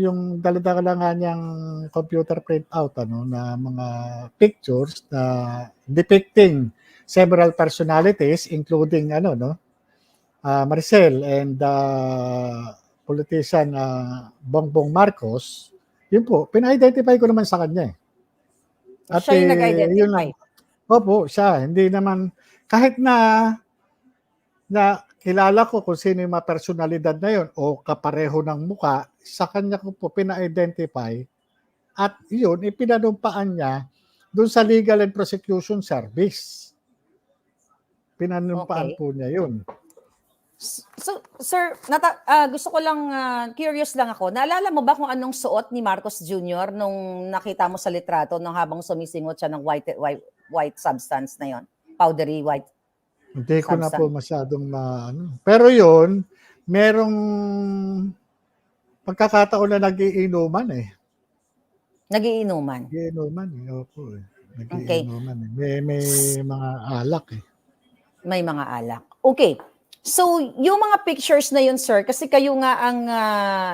yung dala-dala nga niyang computer printout na mga pictures na depicting several personalities, including Maricel and politician Bongbong Marcos, yun po, pina-identify ko naman sa kanya eh. At Siya yung yun nag-identify. lang. Opo, siya. Hindi naman, kahit na kilala ko kung sino yung mga personalidad na yun o kapareho ng muka, sa kanya ko po pina-identify at yun, ipinanumpaan niya doon sa Legal and Prosecution Service. Pinanumpaan po niya yun. So, sir, gusto ko lang, curious lang ako. Naalala mo ba kung anong suot ni Marcos Jr. nung nakita mo sa litrato nung habang sumisingot siya ng white substance na yon, powdery white? Hindi ko na po masyadong Pero yun, merong pagkakataon na nagiinuman eh. Nagiinuman? Nagiinuman eh, opo eh. Nagiinuman eh. May mga alak eh. May mga alak. Okay. So, yung mga pictures na yun, sir, kasi kayo nga ang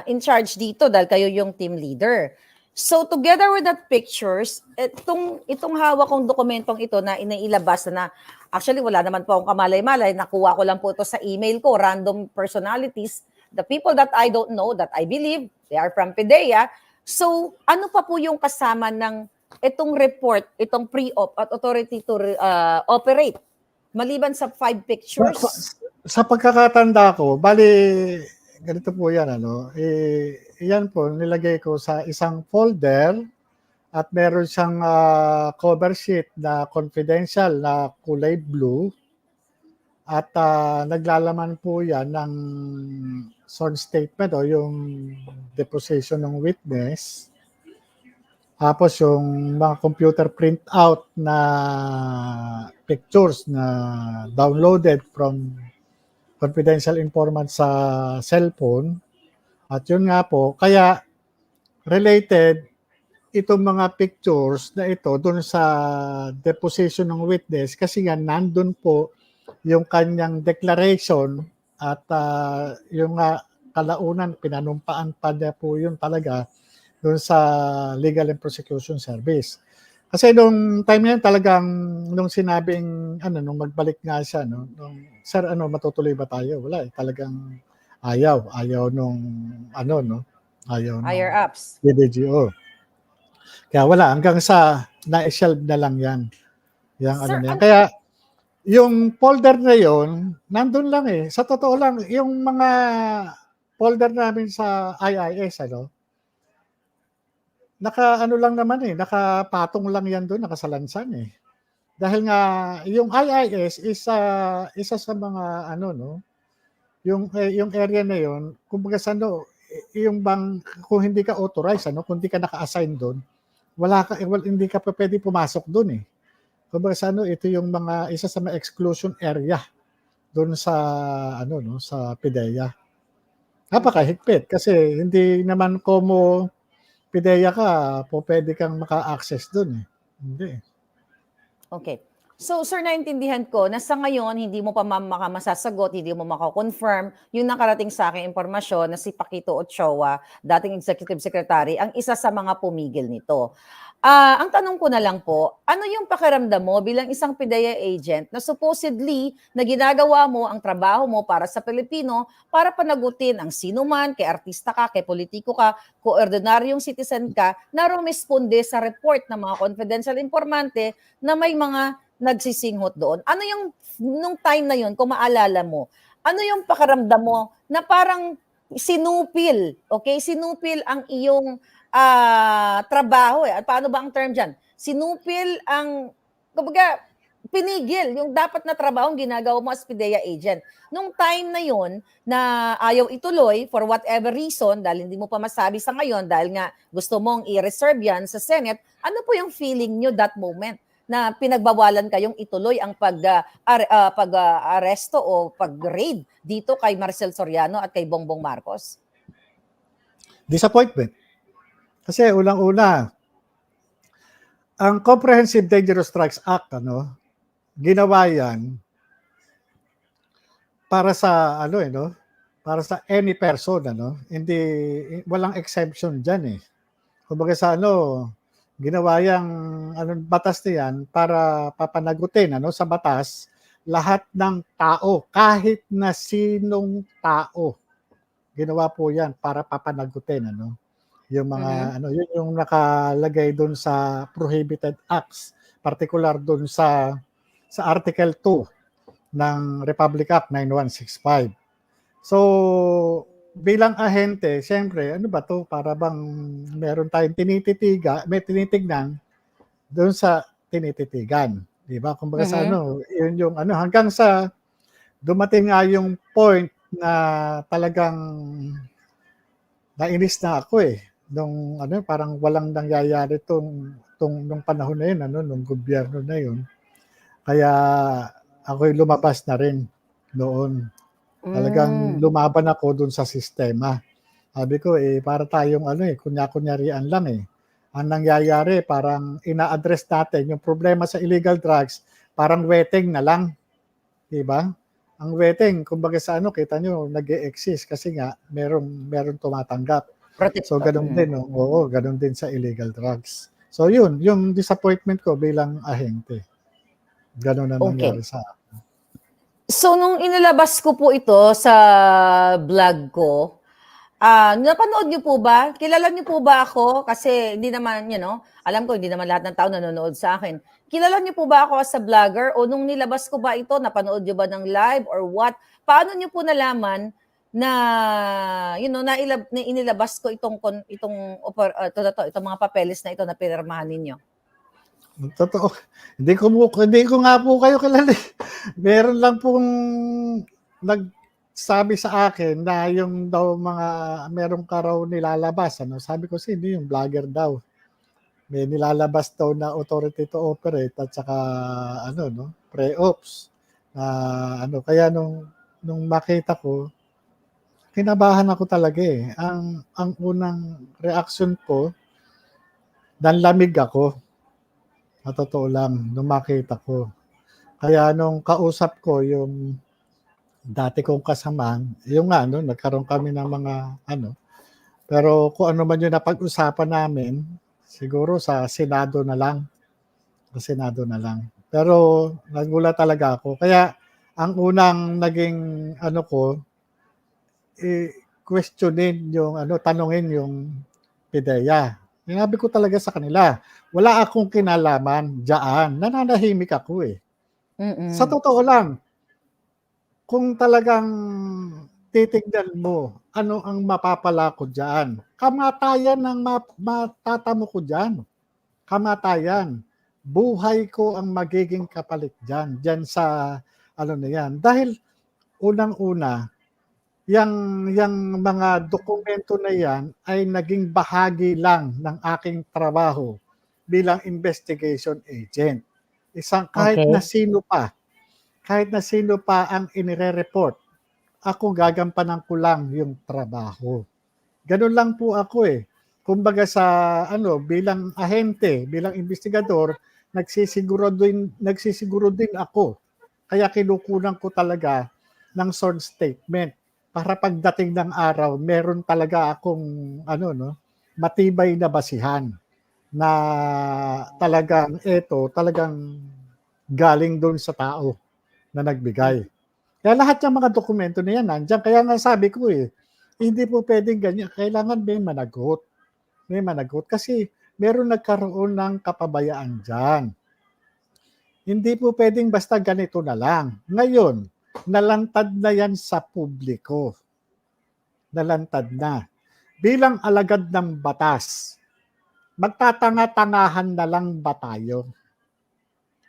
in charge dito dahil kayo yung team leader. So, together with that pictures, itong hawak kong dokumentong ito na inailabas na actually wala naman po akong kamalay-malay, nakuha ko lang po ito sa email ko, random personalities, the people that I don't know, that I believe, they are from PIDEA. So, ano pa po yung kasama ng itong report, itong pre-op at authority to operate? Maliban sa 5 pictures? Sa pagkakatanda ko, bali, ganito po yan, yan po, nilagay ko sa isang folder at meron siyang cover sheet na confidential na kulay blue at naglalaman po yan ng sworn statement o yung deposition ng witness Tapos yung mga computer printout na pictures na downloaded from confidential informant sa cellphone. At yun nga po, kaya related itong mga pictures na ito dun sa deposition ng witness kasi nga nandun po yung kanyang declaration at yung kalaunan pinanumpaan pa niya po yun talaga dun sa Legal and Prosecution Service. Kasi nung time na yun talagang nung sinabing nung magbalik nga siya nung sir matutuloy ba tayo? Wala talagang ayaw nung ayaw nung Higher ups. DDGO. Kaya wala hanggang sa na-shelve na lang yan. Sir, Na yan. Kaya yung folder na yon nandun lang Sa totoo lang, yung mga folder namin sa IIS, lang naman nakapatong lang yan doon, nakasalansan Dahil nga, yung IIS is isa sa mga yung area na yon kumbaga yung bang, kung hindi ka authorized, kung hindi ka naka-assign doon, hindi ka pa pwede pumasok doon Kumbaga ito yung isa sa mga exclusion area doon sa sa PIDEA. Napakahigpit kasi hindi naman como PIDEA ka pwede kang maka-access doon Hindi. Okay. So, sir, naintindihan ko na sa ngayon, hindi mo pa masasagot, hindi mo makakonfirm yung nakarating sa aking impormasyon na si Paquito Ochoa, dating Executive Secretary, ang isa sa mga pumigil nito. Ang tanong ko na lang po, ano yung pakiramdam mo bilang isang PIDEA agent na supposedly na ginagawa mo ang trabaho mo para sa Pilipino para panagutin ang sino man, kay artista ka, kay politiko ka, kung ordinaryong citizen ka, na rumisponde sa report ng mga confidential informante na may mga nagsisinghot doon. Ano yung, nung time na yun, kung maalala mo, ano yung pakiramdam mo na parang sinupil, okay? Sinupil ang iyong trabaho Paano ba ang term dyan? Sinupil ang, kumbaga, pinigil yung dapat na trabaho ang ginagawa mo as PIDEA agent. Nung time na yon na ayaw ituloy for whatever reason, dahil hindi mo pa masabi sa ngayon, dahil nga gusto mong i-reserve yan sa Senate, ano po yung feeling nyo that moment na pinagbawalan kayong ituloy ang pag-aresto o pag-raid dito kay Maricel Soriano at kay Bongbong Marcos? Disappointment. Kasi unang-una, ang Comprehensive Dangerous Strikes Act, ginawa yan para sa para sa any person, Hindi walang exemption diyan Kumbaga sa ginawa yang batas na yan para papanagutin sa batas lahat ng tao, kahit na sinong tao. Ginawa po yan para papanagutin, yung mga yun yung nakalagay doon sa prohibited acts, particular doon sa Article 2 ng Republic Act 9165. So bilang ahente, siyempre, ano ba to? Para bang meron tayong may tinitignan doon sa tinititigan, 'di ba? Kumbaga sa yun yung hanggang sa dumating nga yung point na talagang nainis na ako nung parang walang nangyayari nung panahon na yun nung gobyerno na yun. Kaya ako'y lumabas na rin noon. Talagang lumaban ako dun sa sistema. Sabi ko para tayong kunya-kunyarian lang Ang nangyayari parang ina-address natin yung problema sa illegal drugs, parang wetting na lang. 'Di ba? Ang wetting, kumbaga sa kita nyo, nag-e-exist kasi nga meron tumatanggap. So ganun din, ganun din sa illegal drugs. So yun, yung disappointment ko bilang ahente. Ganun na nangyari sa akin. So nung inilabas ko po ito sa vlog ko, napanood niyo po ba? Kilala niyo po ba ako? Kasi hindi naman, alam ko hindi naman lahat ng tao nanonood sa akin. Kilala niyo po ba ako as a vlogger? O nung nilabas ko ba ito, napanood niyo ba ng live or what? Paano niyo po nalaman na inilabas ko itong mga papeles na ito na pinirmahan ninyo? Totoo. Hindi ko nga po kayo kilala. Meron lang pong nagsabi sa akin na yung daw meron ka raw nilalabas. Sabi ko hindi yung vlogger daw. may nilalabas daw na authority to operate at saka ano no, pre-ops na ano kaya nung makita ko kinabahan ako talaga eh. Ang unang reaction ko, nanlamig ako. Sa totoo lang, nung makita ko. Kaya nung kausap ko yung dati kong kasamahan, yung nga, no, nagkaroon kami ng mga ano, pero kung ano man yung napag-usapan namin, siguro sa Senado na lang. Sa Senado na lang. Pero nagulat talaga ako. Kaya ang unang naging ano ko, questionin yung ano, tanungin yung PIDEA. Sinabi ko talaga sa kanila, wala akong kinalaman diyan. Nananahimik ako eh. Sa Mm. totoo lang, kung talagang titignan mo, ano ang mapapala ko diyan? Kamatayan ang matatamo ko diyan. Kamatayan. Buhay ko ang magiging kapalit diyan. Diyan sa ano na yan. Dahil unang-una, yang mga dokumento na yan ay naging bahagi lang ng aking trabaho bilang investigation agent. Okay. Kahit na sino pa ang inire-report, ako gagampanan ko lang yung trabaho. Ganun lang po ako eh. Kumbaga sa ano, bilang ahente, bilang investigador, nagsisiguro din ako. Kaya kinukunan ko talaga ng sworn statement para pagdating ng araw, meron talaga akong ano no, matibay na basihan na talagang galing doon sa tao na nagbigay. Kaya lahat ng mga dokumento na yan nandiyan. Kaya nga sabi ko eh, hindi po pwedeng ganyan. Kailangan may managot. May managot. Kasi meron nagkaroon ng kapabayaan dyan. Hindi po pwedeng basta ganito na lang. Ngayon, nalantad na yan sa publiko. Nalantad na. Bilang alagad ng batas, magtatanga-tangahan na lang ba tayo?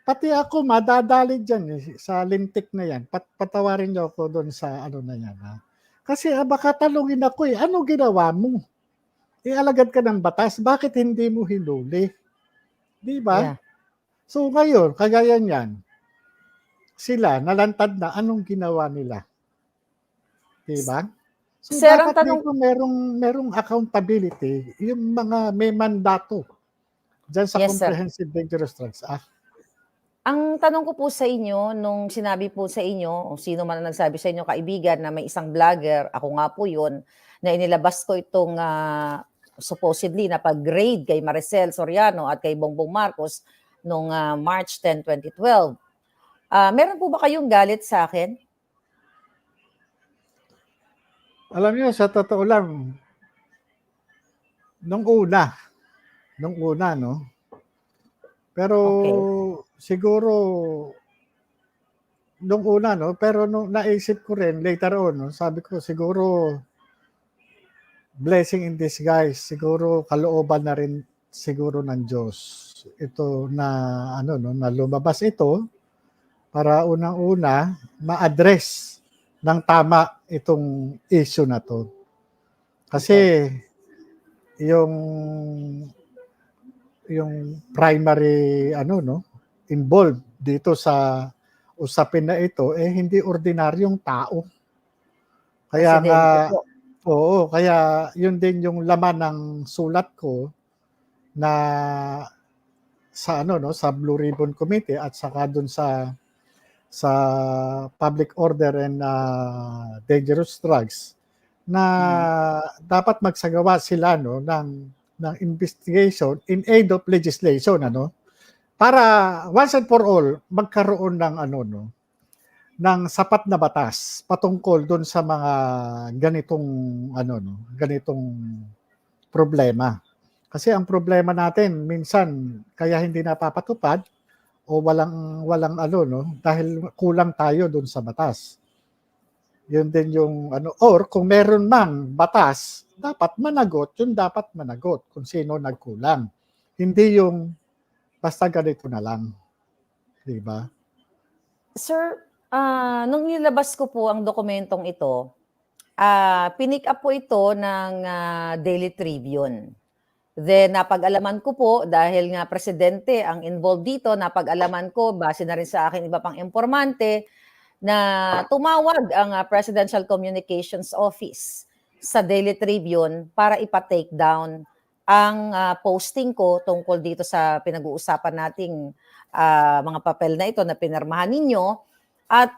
Pati ako madadali dyan eh, sa lintik na yan. Patawarin niyo ako doon sa ano na yan. Ha? Kasi baka talungin ako eh, ano ginawa mo? Ialagad ka ng batas, bakit hindi mo hinuli? Di ba? Yeah. So ngayon, kagaya niyan, sila nalantad na anong ginawa nila. Di ba? So Sir, ang dapat tanong dito merong accountability, yung mga may mandato dyan sa yes, sir. Comprehensive Dangerous Drugs Act. Ang tanong ko po sa inyo, nung sinabi po sa inyo, o sino man ang nagsabi sa inyo, kaibigan, na may isang vlogger, ako nga po yun, na inilabas ko itong supposedly na pag-grade kay Maricel Soriano at kay Bongbong Marcos noong March 10, 2012. Meron po ba kayong galit sa akin? Alam niyo, sa totoo lang, nung una, no? Pero Okay. siguro nung una, no? Pero nung naisip ko rin later on, no? Sabi ko siguro blessing in disguise, siguro kalooban na rin siguro ng Diyos. Ito na ano no, na lumabas ito para unang-una ma-address ng tama itong issue na to. Okay. Kasi yung primary ano no involved dito sa usapin na ito eh hindi ordinaryong tao. Kaya nga Presidente po. oo, kaya yun din yung laman ng sulat ko na sa ano no sa Blue Ribbon Committee at saka dun sa Public Order and Dangerous Drugs na dapat magsagawa sila no ng investigation in aid of legislation ano para once and for all magkaroon ng ano no ng sapat na batas patungkol doon sa mga ganitong ano no ganitong problema. Kasi ang problema natin minsan kaya hindi napapatupad o walang ano no dahil kulang tayo doon sa batas. Yun din yung ano or kung meron mang batas dapat managot, yun dapat managot kung sino nagkulang. Hindi yung basta ganito na lang. 'Di ba? Sir, nung nilabas ko po ang dokumentong ito, pinick up po ito ng Daily Tribune. Then napag-alaman ko po dahil nga presidente ang involved dito, napag-alaman ko base na rin sa akin iba pang informante na tumawag ang Presidential Communications Office sa Daily Tribune para ipa-take down ang posting ko tungkol dito sa pinag-uusapan nating mga papel na ito na pinirmahan ninyo at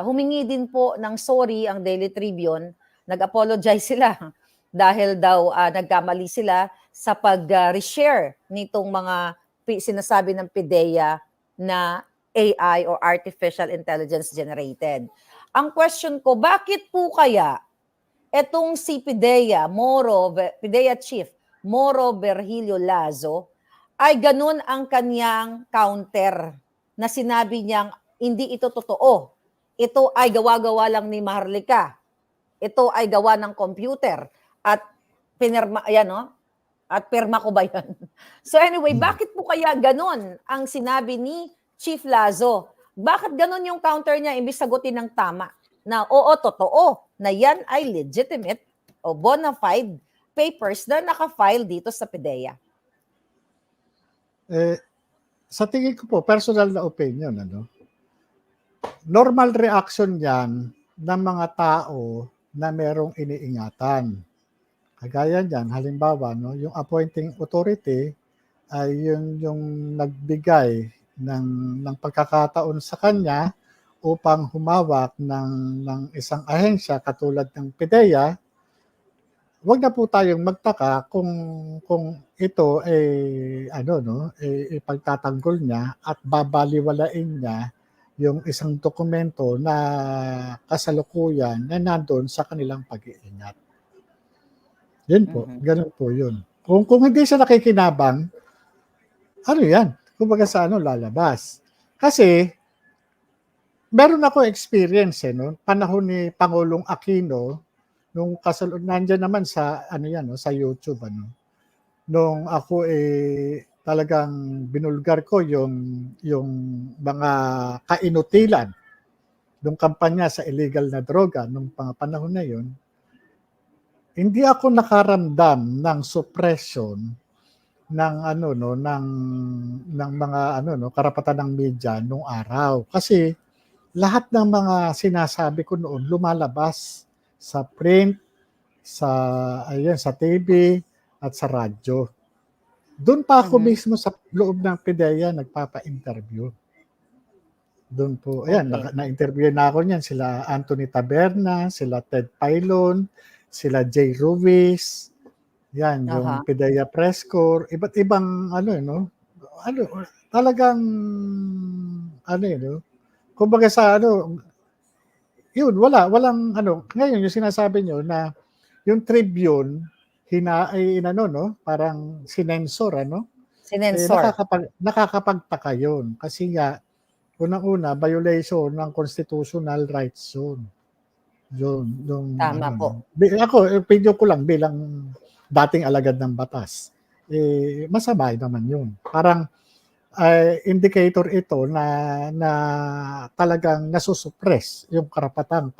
humingi din po ng sorry ang Daily Tribune, nag-apologize sila dahil daw nagkamali sila sa pag-reshare nitong mga sinasabi ng PIDEA na AI or Artificial Intelligence Generated. Ang question ko, bakit po kaya etong si PIDEA Chief Moro Virgilio Lazo ay ganun ang kanyang counter na sinabi niyang hindi ito totoo. Ito ay gawa-gawa lang ni Maharlika. Ito ay gawa ng computer at pinirma, ayan no? At pirma ko ba yan? So anyway, bakit po kaya ganun ang sinabi ni Chief Lazo? Bakit ganun yung counter niya imbis sagutin ng tama? Na oo, totoo, na yan ay legitimate o bona fide papers na naka-file dito sa PIDEA. Sa tingin ko po, personal na opinion, normal reaction yan ng mga tao na merong iniingatan. Kagaya niyan, halimbawa, yung appointing authority ay yung nagbigay ng pagkakataon sa kanya upang humawak ng isang ahensya katulad ng PIDEA. Huwag na po tayong magtaka kung ito ipagtatanggol niya at babaliwalain niya yung isang dokumento na kasalukuyan na nandoon sa kanilang pag-iingat. Yun po, ganun po yun. Kung hindi siya nakikinabang, ano yan? Kumbaga sa lalabas. Kasi, meron ako experience, panahon ni Pangulong Aquino, nung nandiyan naman sa, sa YouTube, nung ako talagang binulgar ko yung mga kainutilan nung kampanya sa illegal na droga nung panahon na yun, hindi ako nakaramdam ng suppression ng ng mga karapatan ng media nung araw kasi lahat ng mga sinasabi ko noon lumalabas sa print, sa TV at sa radyo. Doon pa ako mismo sa loob ng PIDEA nagpapa-interview. Doon po, na-interview na ako niyan, sila Anthony Taberna, sila Ted Pailon, sila Jay Ruiz, yan, yung PIDEA Press Corps, iba't ibang talagang kumbaga sa yun, walang ngayon yung sinasabi nyo na yung Tribune parang sinensor, Sinensor. nakakapagtaka yun kasi nga unang-una violation ng constitutional rights yun. Tama po. Ako, opinion ko lang bilang dating alagad ng batas. Masama naman yun. Parang indicator ito na talagang nasusuppress yung karapatan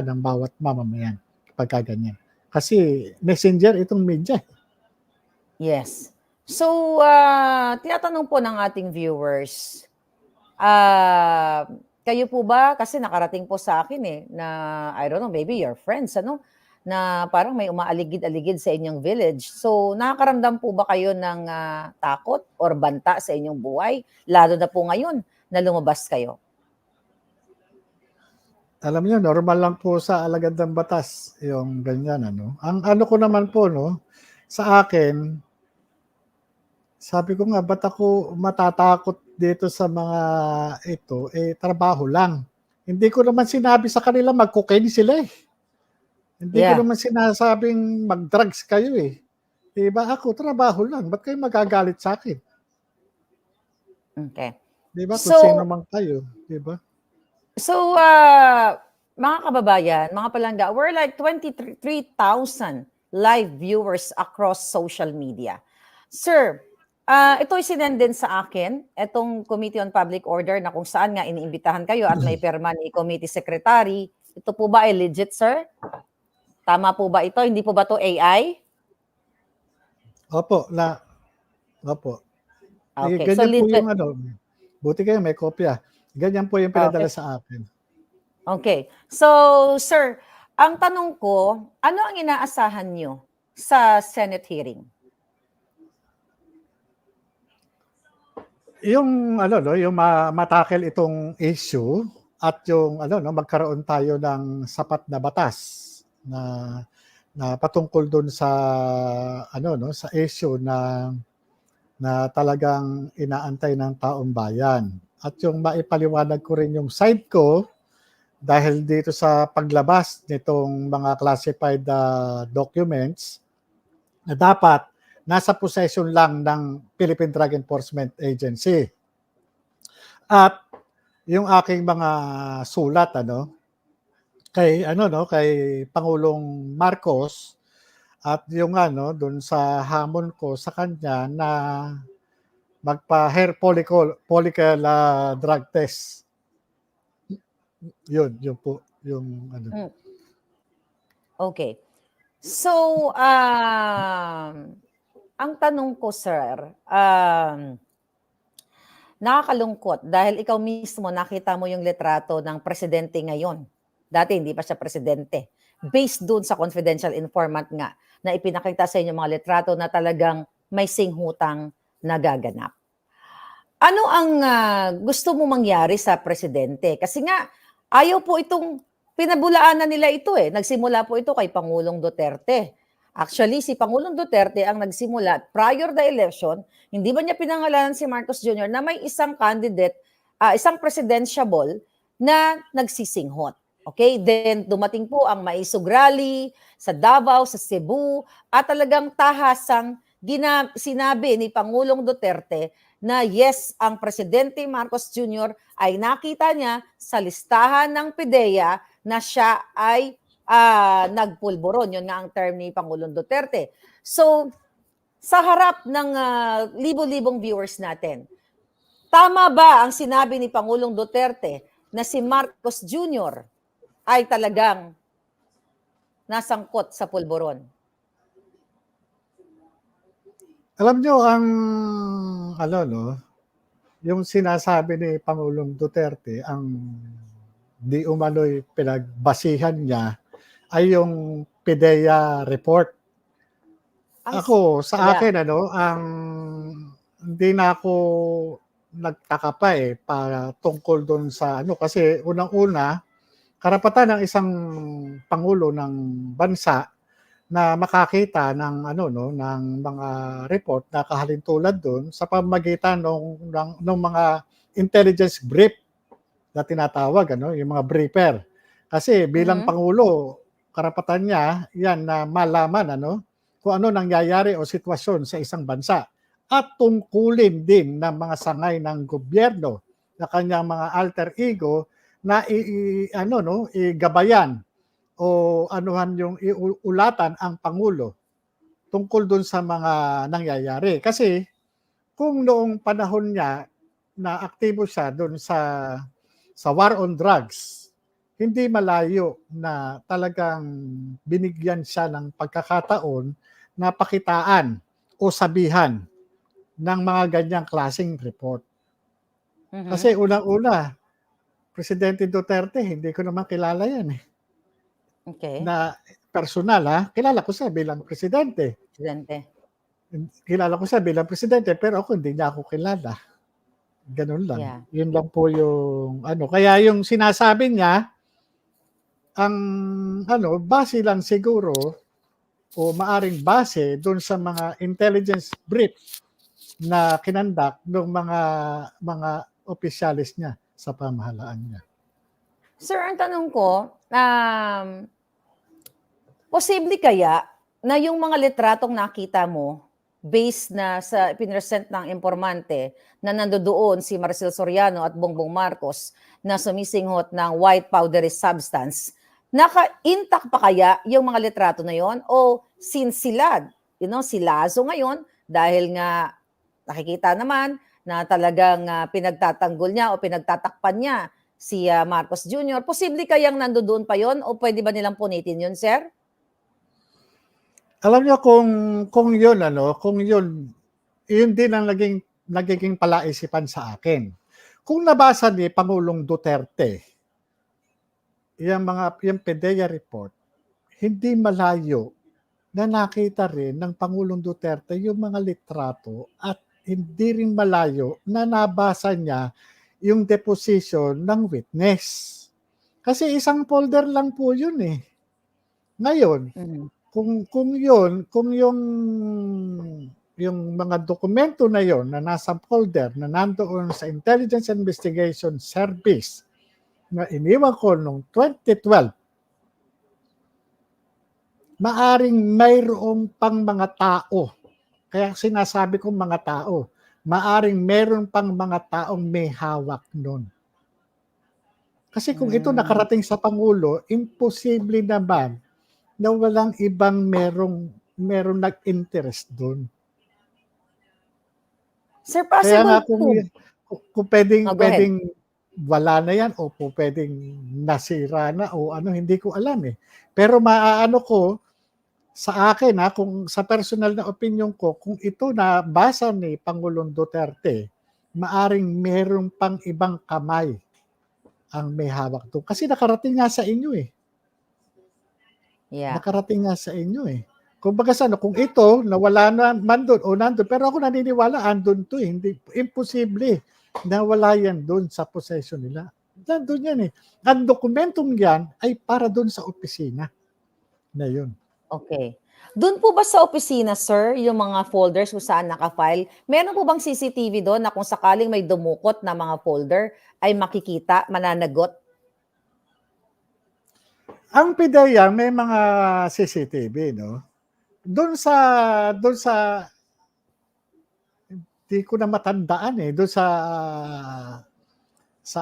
ng bawat mamamayan pagka ganyan. Kasi messenger itong media. Yes. So, tinatanong po ng ating viewers, kayo po ba, kasi nakarating po sa akin na, I don't know, maybe your friends, na parang may umaaligid-aligid sa inyong village. So, nakakaramdam po ba kayo ng takot or banta sa inyong buhay? Lalo na po ngayon na lumabas kayo. Alam niyo, normal lang po sa alagad ng batas yung ganyan. Ang ko naman po, sa akin, sabi ko nga, ba't ako matatakot dito sa mga ito? Trabaho lang. Hindi ko naman sinabi sa kanila mag-cocaine sila Hindi ko naman sinasabing mag-drugs kayo Diba? Ako, trabaho lang. Ba't kayo magagalit sa akin? Okay. Diba? Kung sino man kayo. Diba? So, mga kababayan, mga palangga, we're like 23,000 live viewers across social media. Sir, ito'y sinend din sa akin, itong Committee on Public Order na kung saan nga iniimbitahan kayo at may perma ni Committee Secretary. Ito po ba ay legit, sir? Tama po ba ito? Hindi po ba ito AI? Opo, opo. Okay, so Ganyan po yung legit. buti kayo may kopya. Ganyan po yung pinadala Okay. sa akin. Okay. So, sir, ang tanong ko, ano ang inaasahan nyo sa Senate hearing? Yung yung matakel itong issue at yung magkaroon tayo ng sapat na batas na patungkol dun sa sa issue na talagang inaantay ng taong bayan. At yung maipaliwanag ko rin yung side ko dahil dito sa paglabas nitong mga classified documents na dapat nasa possession lang ng Philippine Drug Enforcement Agency. At yung aking mga sulat kay Pangulong Marcos at yung doon sa hamon ko sa kanya na magpa-hair follicle drug test. Yun po yung Mm. Okay. So, ang tanong ko, sir, nakakalungkot dahil ikaw mismo nakita mo yung litrato ng presidente ngayon. Dati hindi pa siya presidente. Based dun sa confidential informant nga na ipinakita sa inyo mga litrato na talagang may singhutang nagaganap. Ano ang gusto mo mangyari sa presidente? Kasi nga, ayaw po itong, pinabulaanan nila ito eh. Nagsimula po ito kay Pangulong Duterte. Actually, si Pangulong Duterte ang nagsimula prior the election, hindi ba niya pinangalanan si Marcos Jr. na may isang candidate, isang presidentiable na nagsisinghot. Okay? Then dumating po ang Maisog Rally sa Davao, sa Cebu, at talagang tahasang sinabi ni Pangulong Duterte na yes, ang Presidente Marcos Jr. ay nakita niya sa listahan ng PIDEA na siya ay nagpulburon. Yun nga ang term ni Pangulong Duterte. So, sa harap ng libo-libong viewers natin, tama ba ang sinabi ni Pangulong Duterte na si Marcos Jr. ay talagang nasangkot sa pulburon? Alam nyo ang yung sinasabi ni Pangulong Duterte, ang di umano'y pinagbasihan niya ay yung PIDEA report. Ako, sa akin, ang hindi na ako nagtaka pa para tungkol doon sa kasi unang-una, karapatan ng isang pangulo ng bansa na makakita ng ng mga report na kahalintulad doon sa pamamagitan ng mga intelligence brief na tinatawag yung mga briefer. Kasi bilang pangulo, karapatan niya yan na malaman kung ano nangyayari o sitwasyon sa isang bansa at tungkulin din ng mga sangay ng gobyerno na kanyang mga alter ego na igabayan o anuhan yung iulatan ang Pangulo tungkol dun sa mga nangyayari. Kasi kung noong panahon niya na aktibo siya dun sa war on drugs, hindi malayo na talagang binigyan siya ng pagkakataon na pakitaan o sabihan ng mga ganyang klaseng report. Kasi unang-una, Presidente Duterte, hindi ko naman kilala yan Okay. na personal kilala ko siya bilang presidente. Kilala ko siya bilang presidente pero ako hindi niya ako kilala. Ganun lang. Yeah. Yun lang po yung Kaya yung sinasabi niya, ang base lang siguro o maaring base doon sa mga intelligence brief na kinandak ng mga opisyalis niya sa pamahalaan niya. Sir, ang tanong ko, posible kaya na yung mga litratong nakita mo based na sa pinresent ng informante na nandoon si Maricel Soriano at Bongbong Marcos na sumisinghot ng white powdery substance, naka-intact pa kaya yung mga litrato na yon? O since sila, si Lazo ngayon, dahil nga nakikita naman na talagang pinagtatanggol niya o pinagtatakpan niya si Marcos Jr., posible kayang nandoon pa yon o pwede ba nilang punitin yun, sir? Alam niyo kung 'yun kung 'yun din ang nagiging palaisipan sa akin. Kung nabasa ni Pangulong Duterte yung PDEA report, hindi malayo na nakita rin ng Pangulong Duterte yung mga litrato at hindi rin malayo na nabasa niya yung deposition ng witness. Kasi isang folder lang po yun eh. Ngayon, Mhm. kung yung mga dokumento na yon na nasa folder na nandoon sa Intelligence Investigation Service na iniwan ko noong 2012, maaring mayroong pang mga tao. Kaya sinasabi kong mga tao, maaring meron pang mga taong may hawak nun. Kasi kung ito nakarating sa Pangulo, imposible naman na walang ibang merong nag-interest doon. Sir, Kaya nga possible po. kung pwedeng, Go ahead. wala na yan o kung pwedeng nasira na o hindi ko alam eh. Pero maaano ko, sa akin kung sa personal na opinion ko, kung ito na basa ni Pangulong Duterte, maaring meron pang ibang kamay ang may hawak doon. Kasi nakarating nga sa inyo eh. Yeah. Nakarating nga sa inyo eh. Kumbaga kung ito nawala na man doon o nandun, pero ako naniniwala andun to eh. Hindi, imposible na wala yan doon sa possession nila. Nandun yan eh. Ang dokumentong yan ay para doon sa opisina na yun. Okay. Doon po ba sa opisina, sir, yung mga folders kung saan naka-file, meron po bang CCTV doon na kung sakaling may dumukot na mga folder ay makikita, mananagot? Ang PIDEA may mga CCTV, no? Doon sa di ko na matandaan eh, doon sa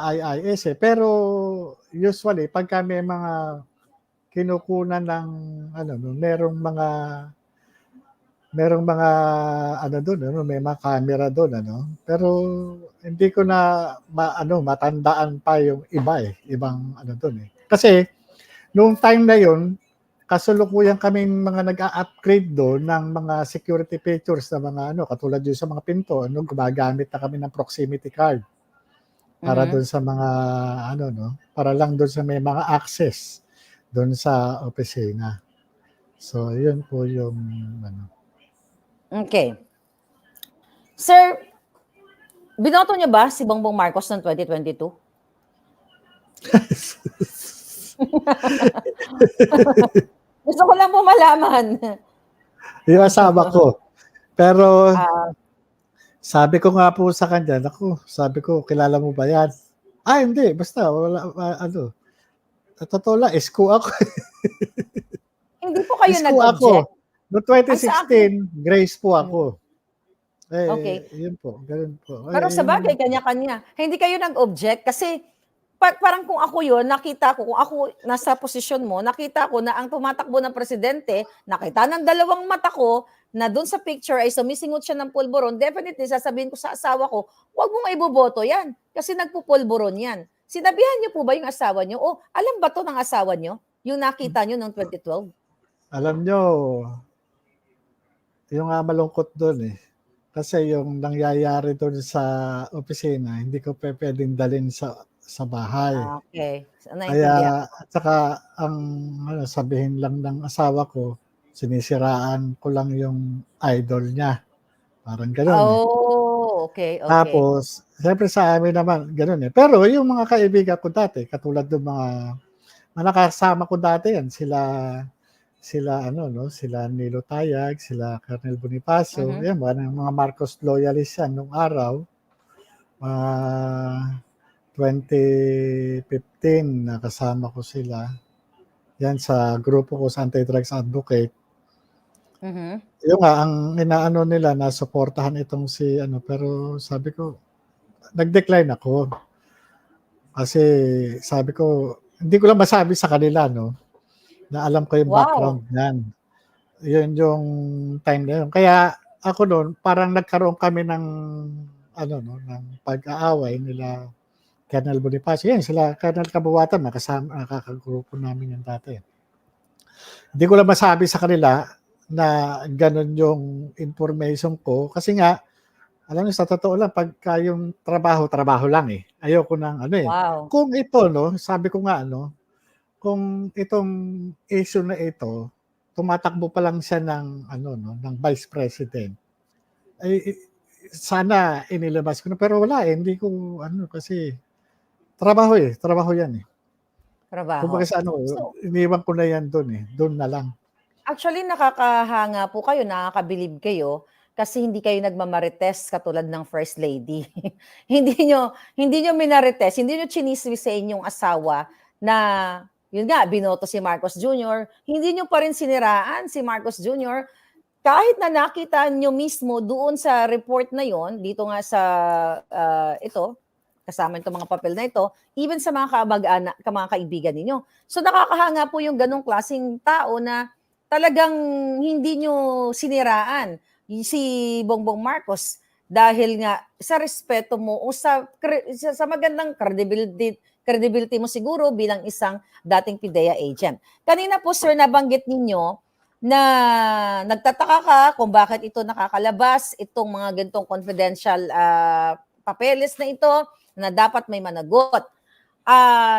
IIS eh. Pero usually pagka may mga kinukunan ng merong mga doon, may mga camera doon Pero hindi ko na matandaan pa yung iba eh, ibang doon eh. Kasi noong time na yon, kasalukuyan kaming mga nag-a-upgrade doon ng mga security features na mga katulad yun sa mga pinto, gumagamit na kami ng proximity card para doon sa mga para lang doon sa may mga access doon sa opisina. So, yun po yung Okay. Sir, binoto niyo ba si Bongbong Marcos noong 2022? Gusto ko lang po malaman. Yung asawa ko. Pero sabi ko nga po sa kanya, sabi ko, kilala mo ba yan? Hindi, basta, wala, totoo lang, isko ako. Hindi po kayo Isko ako. nag-object? Noong 2016, Grace po ako. Okay. Yun po, ganun po. Pero sa bagay, kanya-kanya. Hindi kayo nag-object kasi parang kung ako yun, nakita ko, kung ako nasa posisyon mo, nakita ko na ang tumatakbo ng presidente, nakita ng dalawang mata ko, na doon sa picture ay sumisingot siya ng pulburon, definitely sasabihin ko sa asawa ko, huwag mong iboboto yan, kasi nagpupulburon yan. Sinabihan niyo po ba yung asawa niyo? O alam ba to ng asawa niyo? Yung nakita niyo noong 2012? Alam niyo, yung malungkot doon eh. Kasi yung nangyayari doon sa opisina, hindi ko pwedeng dalhin sa bahay. Okay. Kaya, at saka, ang sabihin lang ng asawa ko, sinisiraan ko lang yung idol niya. Parang gano'n eh. Oh, okay. Tapos, siyempre sa amin naman, gano'n eh. Pero yung mga kaibigan ko dati, katulad ng mga nakasama ko dati yan, sila Nilo Tayag, sila Colonel Bonifacio, yan, mga Marcos loyalists yan nung araw. 2015, nakasama ko sila. Yan sa grupo ko sa Anti-Drugs Advocate. Yung ang inaano nila na suportahan itong pero sabi ko, nag-decline ako. Kasi sabi ko, hindi ko lang masabi sa kanila, na alam ko yung background niyan. Yun yung time na yun. Kaya ako noon, parang nagkaroon kami ng ng pag-aaway nila Colonel Bonifacio. Yan, sila Colonel Kabuwatan, nakakagrupo namin yan dati. Hindi ko lang masabi sa kanila, na gano'n yung information ko. Kasi nga, alam niyo sa totoo lang pagka yung trabaho, trabaho lang, eh. Ayoko ng ano, eh. Wow. Kung ito 'no, sabi ko nga ano, kung itong issue na ito, tumatakbo pa lang siya ng ano 'no, ng Vice President, ay sana inilabas ko na. Pero wala, eh, hindi ko ano kasi trabaho, eh, trabaho 'yan, eh. Kumbaga Trabaho. sa ano, So, iniwan ko na 'yan do'n, eh, do'n na lang. actually nakakahanga po kayo, nakakabilib kayo kasi hindi kayo nagmamarites katulad ng First Lady. Hindi niyo minarites, hindi niyo chinismis sa inyong asawa na yun nga, binoto si Marcos Jr., hindi niyo pa rin siniraan si Marcos Jr. kahit na nakita niyo mismo doon sa report na yon, dito nga sa ito, kasama itong mga papel na ito, even sa mga kamag-anak, mga kaibigan ninyo. So nakakahanga po yung ganong klaseng tao na talagang hindi nyo siniraan si Bongbong Marcos dahil nga sa respeto mo o sa magandang credibility mo siguro bilang isang dating PIDEA agent. Kanina po sir, nabanggit ninyo na nagtataka ka kung bakit ito nakakalabas, itong mga ganitong confidential papeles na ito na dapat may managot.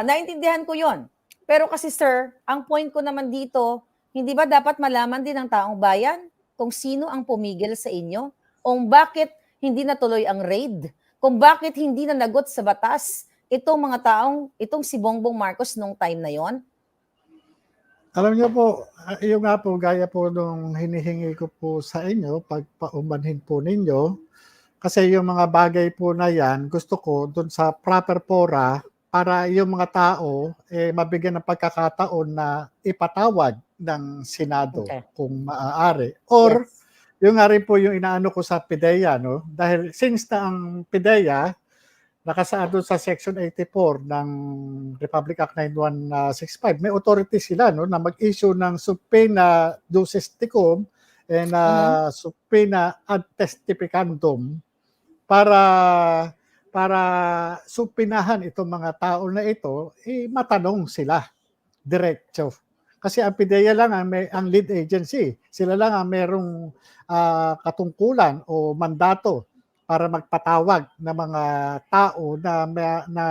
Naintindihan ko yon. Pero kasi sir, ang point ko naman dito, hindi ba dapat malaman din ng taong bayan kung sino ang pumigil sa inyo? Kung bakit hindi natuloy ang raid? Kung bakit hindi na nagot sa batas itong si Bongbong Marcos nung time na yon? Alam niyo po, yung nga po gaya po nung hinihingi ko po sa inyo, pagpaumanhin po ninyo, kasi yung mga bagay po na yan, gusto ko dun sa proper fora para yung mga tao mabigyan ng pagkakataon na ipatawag ng Senado Okay. kung maaari. Or Yes. yung nga rin po yung inaano ko sa PIDEA, no? Dahil since na ang PIDEA nakasaad doon sa Section 84 ng Republic Act 9165, may authority sila no, na mag-issue ng subpoena duces tecum and subpoena ad testificandum para para subpinahan itong mga tao na ito, matanong sila diretso. Kasi ang PIDEA lang ang lead agency. Sila lang ang merong katungkulan o mandato para magpatawag ng mga tao na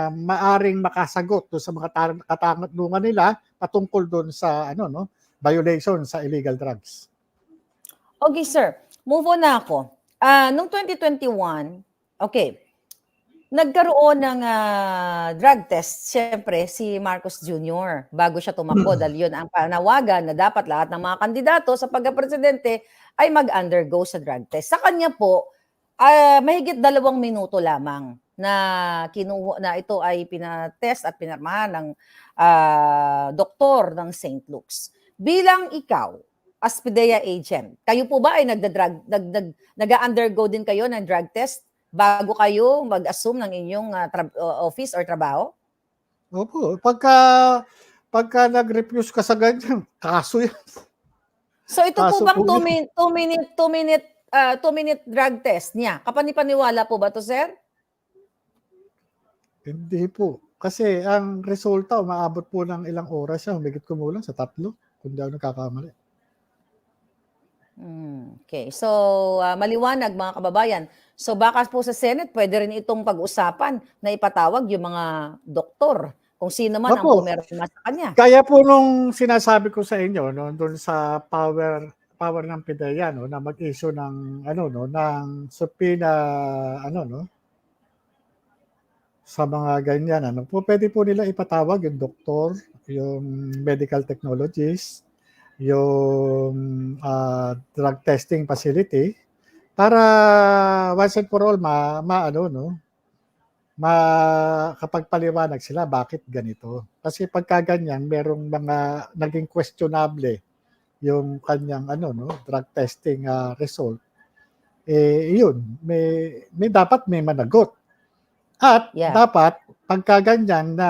maaring makasagot doon sa mga katanungan nila patungkol doon sa ano no, violation sa illegal drugs. Okay, sir. Move on na ako. Noong 2021, okay, nagkaroon ng drug test, siyempre, si Marcos Jr. bago siya tumakbo dahil yun ang panawagan na dapat lahat ng mga kandidato sa pagka-presidente ay mag-undergo sa drug test. Sa kanya po, mahigit 2 minuto lamang na ito ay pinatest at pinarmahan ng doktor ng St. Luke's. Bilang ikaw, as PIDEA agent, kayo po ba ay nag-undergo din kayo ng drug test bago kayo mag-assume ng inyong office or trabaho? Opo, pagka nag-refuse ka sa ganyan, kaso yan. So ito po Kaso bang po yan. 2-minute drug test niya? Kapanipaniwala po ba to, sir? Hindi po. Kasi ang resulta, umaabot po ng ilang oras siya, humigit kumulang sa 3, kung di ako nagkakamali. Okay. So, maliwanag mga kababayan. So, baka po sa Senate, pwede rin itong pag-usapan na ipatawag yung mga doktor, kung sino man ang Opo, pumirma sa kanya. kaya po nung sinasabi ko sa inyo, no, doon sa power ng PIDEA, no, na mag-issue ng ano no, ng subpoena ano no, sa mga ganyan ano, po pwede po nila ipatawag yung doktor, yung medical technologists, yung drug testing facility para once and for all maano no, makapagpaliwanag sila bakit ganito. Kasi pagka ganyan, merong mga naging questionable yung kanyang ano no, drug testing result. Yun, may dapat may managot. At Yeah. dapat pagka ganyan na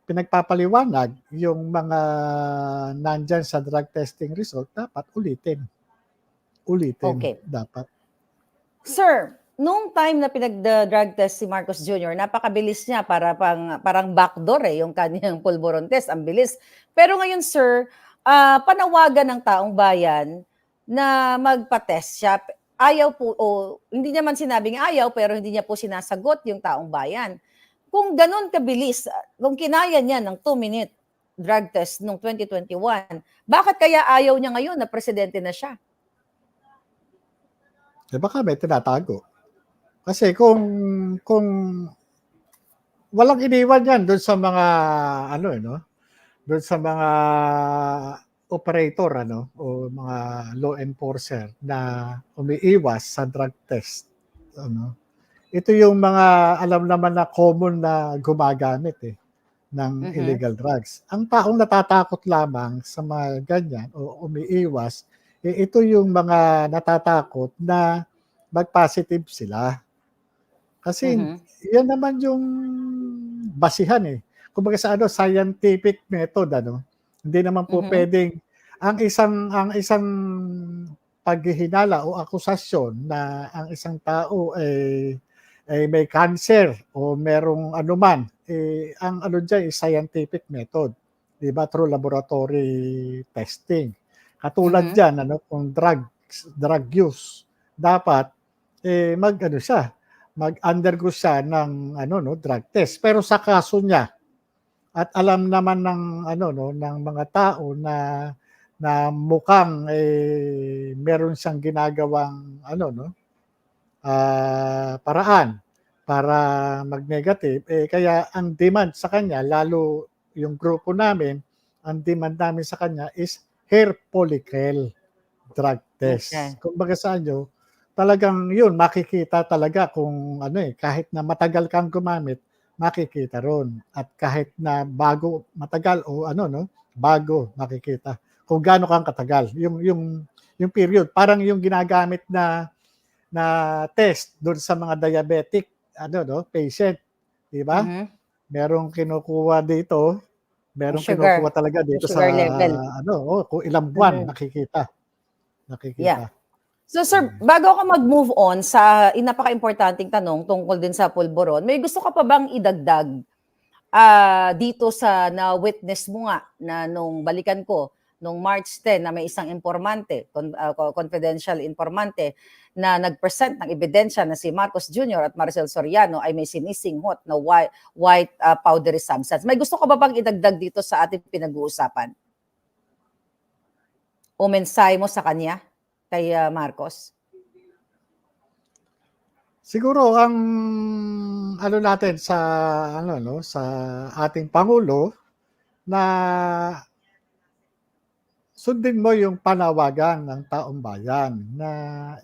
pinagpapaliwanag yung mga nandyan sa drug testing result, dapat ulitin. Ulitin Okay. dapat. Sir, nung time na pinag-drug test si Marcos Jr., napakabilis niya, parang backdoor yung kanyang pulburon test, ang bilis. Pero ngayon sir, panawagan ng taong bayan na magpa-test siya. Ayaw po, o hindi naman sinabing ayaw, pero hindi niya po sinasagot yung taong bayan. Kung ganun kabilis, kung kinaya niya ng 2-minute drug test noong 2021, bakit kaya ayaw niya ngayon na presidente na siya? Baka may tinatago. Kasi kung walang iniwan yan doon sa mga doon sa mga operator o mga law enforcer na umiiwas sa drug test. Ito yung mga alam naman na common na gumagamit ng illegal drugs. Ang taong natatakot lamang sa mga ganyan o umiiwas, ito yung mga natatakot na mag-positive sila. Kasi yan naman yung basihan Kumbaga sa scientific method Hindi naman po pwedeng ang isang paghihinala o akusasyon na ang isang tao ay may cancer o merong anuman, ang diyan is scientific method, 'di ba? Through laboratory testing. Katulad diyan kung drug use, dapat mag-undergo siya ng drug test. Pero sa kaso niya at alam naman ng ng mga tao na mukhang meron siyang ginagawang paraan para mag-negative, kaya ang demand sa kanya, lalo yung grupo namin, ang demand namin sa kanya is hair follicle drug test. Okay. Kumbaga sa inyo, talagang yun, makikita talaga kung kahit na matagal kang gumamit, makikita ron. At kahit na matagal o bago makikita. Kung gaano kang katagal. Yung period, parang yung ginagamit na test doon sa mga diabetic patient, 'di ba? Merong kinukuha dito, merong Sugar. kinukuha talaga dito sa Sugar level. kung ilang buwan nakikita. Yeah. So sir, bago ako mag-move on sa napaka-importanting tanong tungkol din sa pulburon, may gusto ka pa bang idagdag dito sa na-witness mo nga na nung balikan ko nung March 10 na may isang informante, confidential informante na nag-present ng ebidensya na si Marcos Jr. at Maricel Soriano ay may sinisinghot na white powdery substance. May gusto ka ba bang idagdag dito sa ating pinag-uusapan? O mensahe mo sa kanya, kay Marcos? Siguro ang natin sa sa ating pangulo na sundin mo yung panawagan ng taong bayan na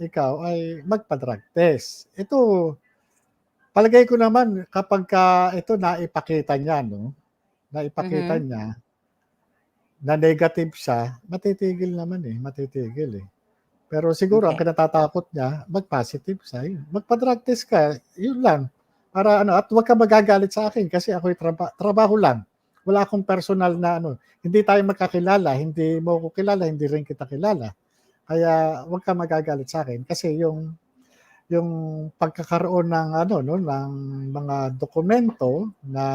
ikaw ay magpa-drug test. Ito, palagay ko naman kapagka ito naipakita niya niya na negative siya, matitigil naman matitigil. Pero siguro ang kinatatakot niya, mag-positive siya. Magpa-drug test ka, yun lang. Para at huwag ka magagalit sa akin kasi ako'y trabaho lang. Wala akong personal na hindi tayo magkakilala, hindi mo ko kilala, hindi rin kita kilala. Kaya huwag ka magagalit sa akin kasi yung pagkakaroon ng ng mga dokumento na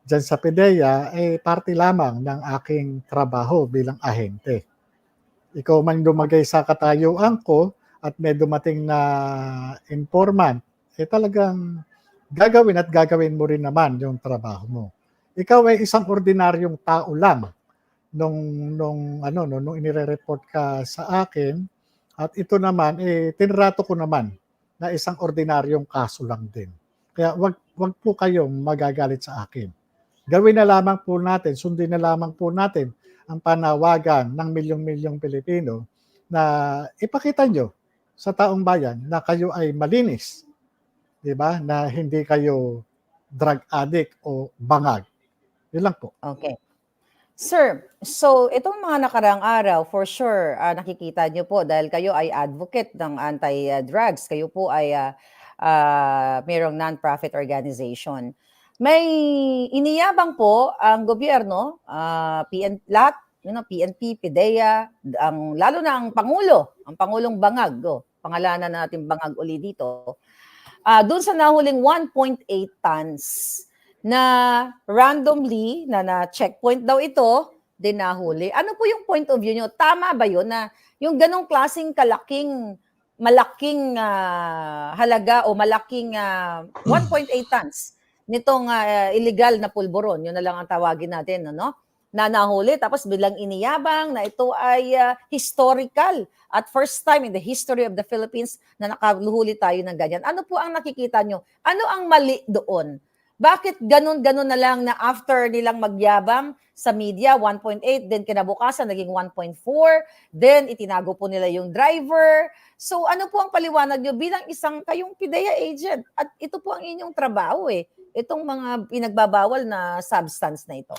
diyan sa PDEA parte lamang ng aking trabaho bilang ahente. Ikaw man lumagay sa katayuan ko at may dumating na informant, talagang gagawin mo rin naman yung trabaho mo. Ikaw ay isang ordinaryong tao lang nung inire-report ka sa akin at ito naman tinrato ko naman na isang ordinaryong kaso lang din. Kaya wag po kayong magagalit sa akin. Gawin na lamang po natin, sundin na lamang po natin ang panawagan ng milyong-milyong Pilipino na ipakita nyo sa taong bayan na kayo ay malinis, 'di ba? Na hindi kayo drug addict o bangag. Yun lang po. Okay. Sir, so itong mga nakaraang araw, for sure, nakikita nyo po dahil kayo ay advocate ng anti-drugs. Kayo po ay mayroong non-profit organization. May iniyabang po ang gobyerno, lahat, PNP, PDEA, lalo na ang Pangulong Bangag, pangalanan natin Bangag uli dito, doon sa nahuling 1.8 tons na randomly, na checkpoint daw ito, din nahuli. Ano po yung point of view nyo? Tama ba yun na yung ganong klaseng malaking halaga o malaking 1.8 tons nitong illegal na pulburon, yun na lang ang tawagin natin, no? Na nahuli, tapos bilang iniyabang na ito ay historical at first time in the history of the Philippines na nakaluhuli tayo ng ganyan. Ano po ang nakikita nyo? Ano ang mali doon? Bakit ganun-ganun na lang na after nilang magyabang sa media, 1.8, then kinabukasan naging 1.4, then itinago po nila yung driver. So ano po ang paliwanag nyo bilang isang kayong PIDEA agent? At ito po ang inyong trabaho itong mga pinagbabawal na substance na ito.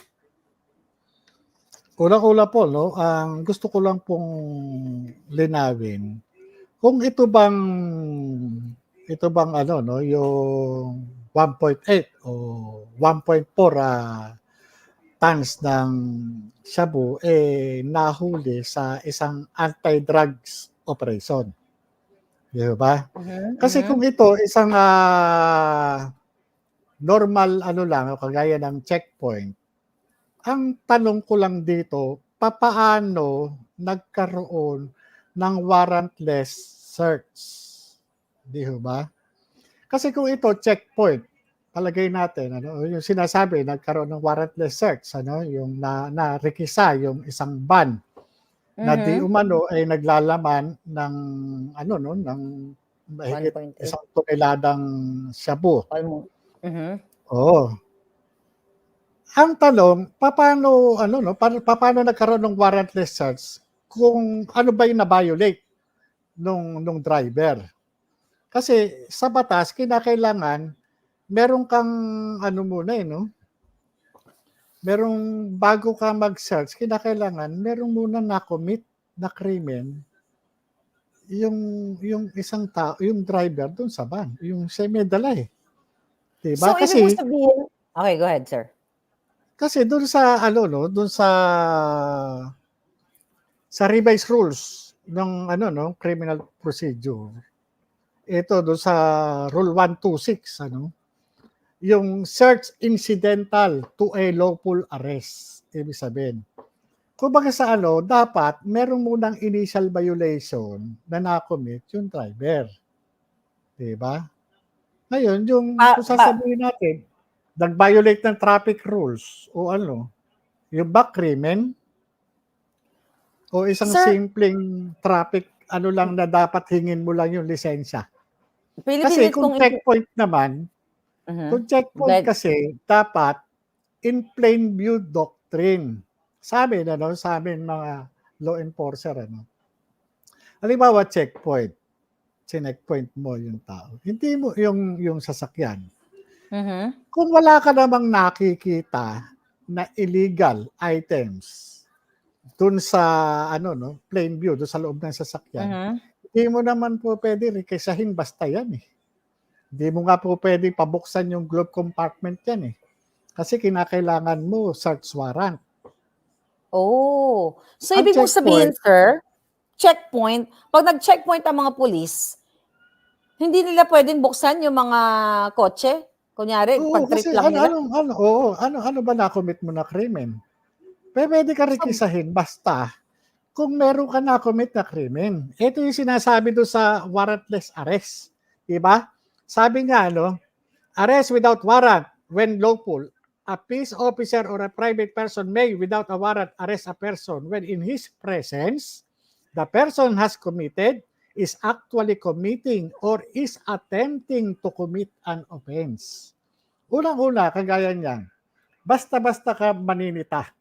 Una-una po, no, ang gusto ko lang pong linawin, kung ito bang ano, no, yung 1.8 o 1.4 tons ng shabu nahuli sa isang anti-drugs operation. Di ba? Kasi kung ito isang normal ano lang, kagaya ng checkpoint, ang tanong ko lang dito, papaano nagkaroon ng warrantless search? Di ba? Kasi kung ito checkpoint, palagay natin yung sinasabi nagkaroon ng warrantless search, yung na-rekisa yung isang van na di umano ay naglalaman ng ng mahigit 1.8. 1 toneladang shabu. Oo. Ang tanong, paano paano nagkaroon ng warrantless search kung ano ba yung na-violate nung driver? Kasi sa batas kinakailangan meron kang merong bago ka mag-search, kinakailangan meron muna na-commit na krimen yung isang tao, yung driver doon sa van, yung siya may dala Diba? So, ibig mo sabihin, okay, go ahead, sir. Kasi doon sa doon sa revised rules ng criminal procedure. Ito doon sa rule 126 yung search incidental to a lawful arrest. Ibig sabihin, kumbaga sa dapat merong munang initial violation na na-commit yung driver. Diba? Ngayon, kung sasabihin natin, nag-violate ng traffic rules o yung back crimen o isang simpleng traffic lang na dapat hingin mo lang yung lisensya. Kasi kung checkpoint naman, kung checkpoint kasi dapat in plain view doctrine. Sabi sa amin mga law enforcer halimbawa checkpoint, checkpoint mo yung tao. Hindi mo yung sasakyan. Kung wala ka namang nakikita na illegal items dun sa plain view, dun sa loob ng sasakyan, hindi mo naman po pwede rekisahin basta yan Hindi mo nga po pwede pabuksan yung glove compartment yan Kasi kinakailangan mo search warrant. Oh. So, ibig mong sabihin, sir, checkpoint, pag nag-checkpoint ang mga pulis, hindi nila pwedeng buksan yung mga kotse? Kunyari, pag-trip lang nila? Ano ba na-commit mo na krimen? Pwede ka rekisahin basta kung meron ka na-commit na krimen. Ito yung sinasabi doon sa warrantless arrest. Diba? Sabi nga, arrest without warrant when lawful. A peace officer or a private person may, without a warrant, arrest a person when in his presence, the person has committed, is actually committing, or is attempting to commit an offense. Unang-una, kagaya niyan, basta-basta ka maninita.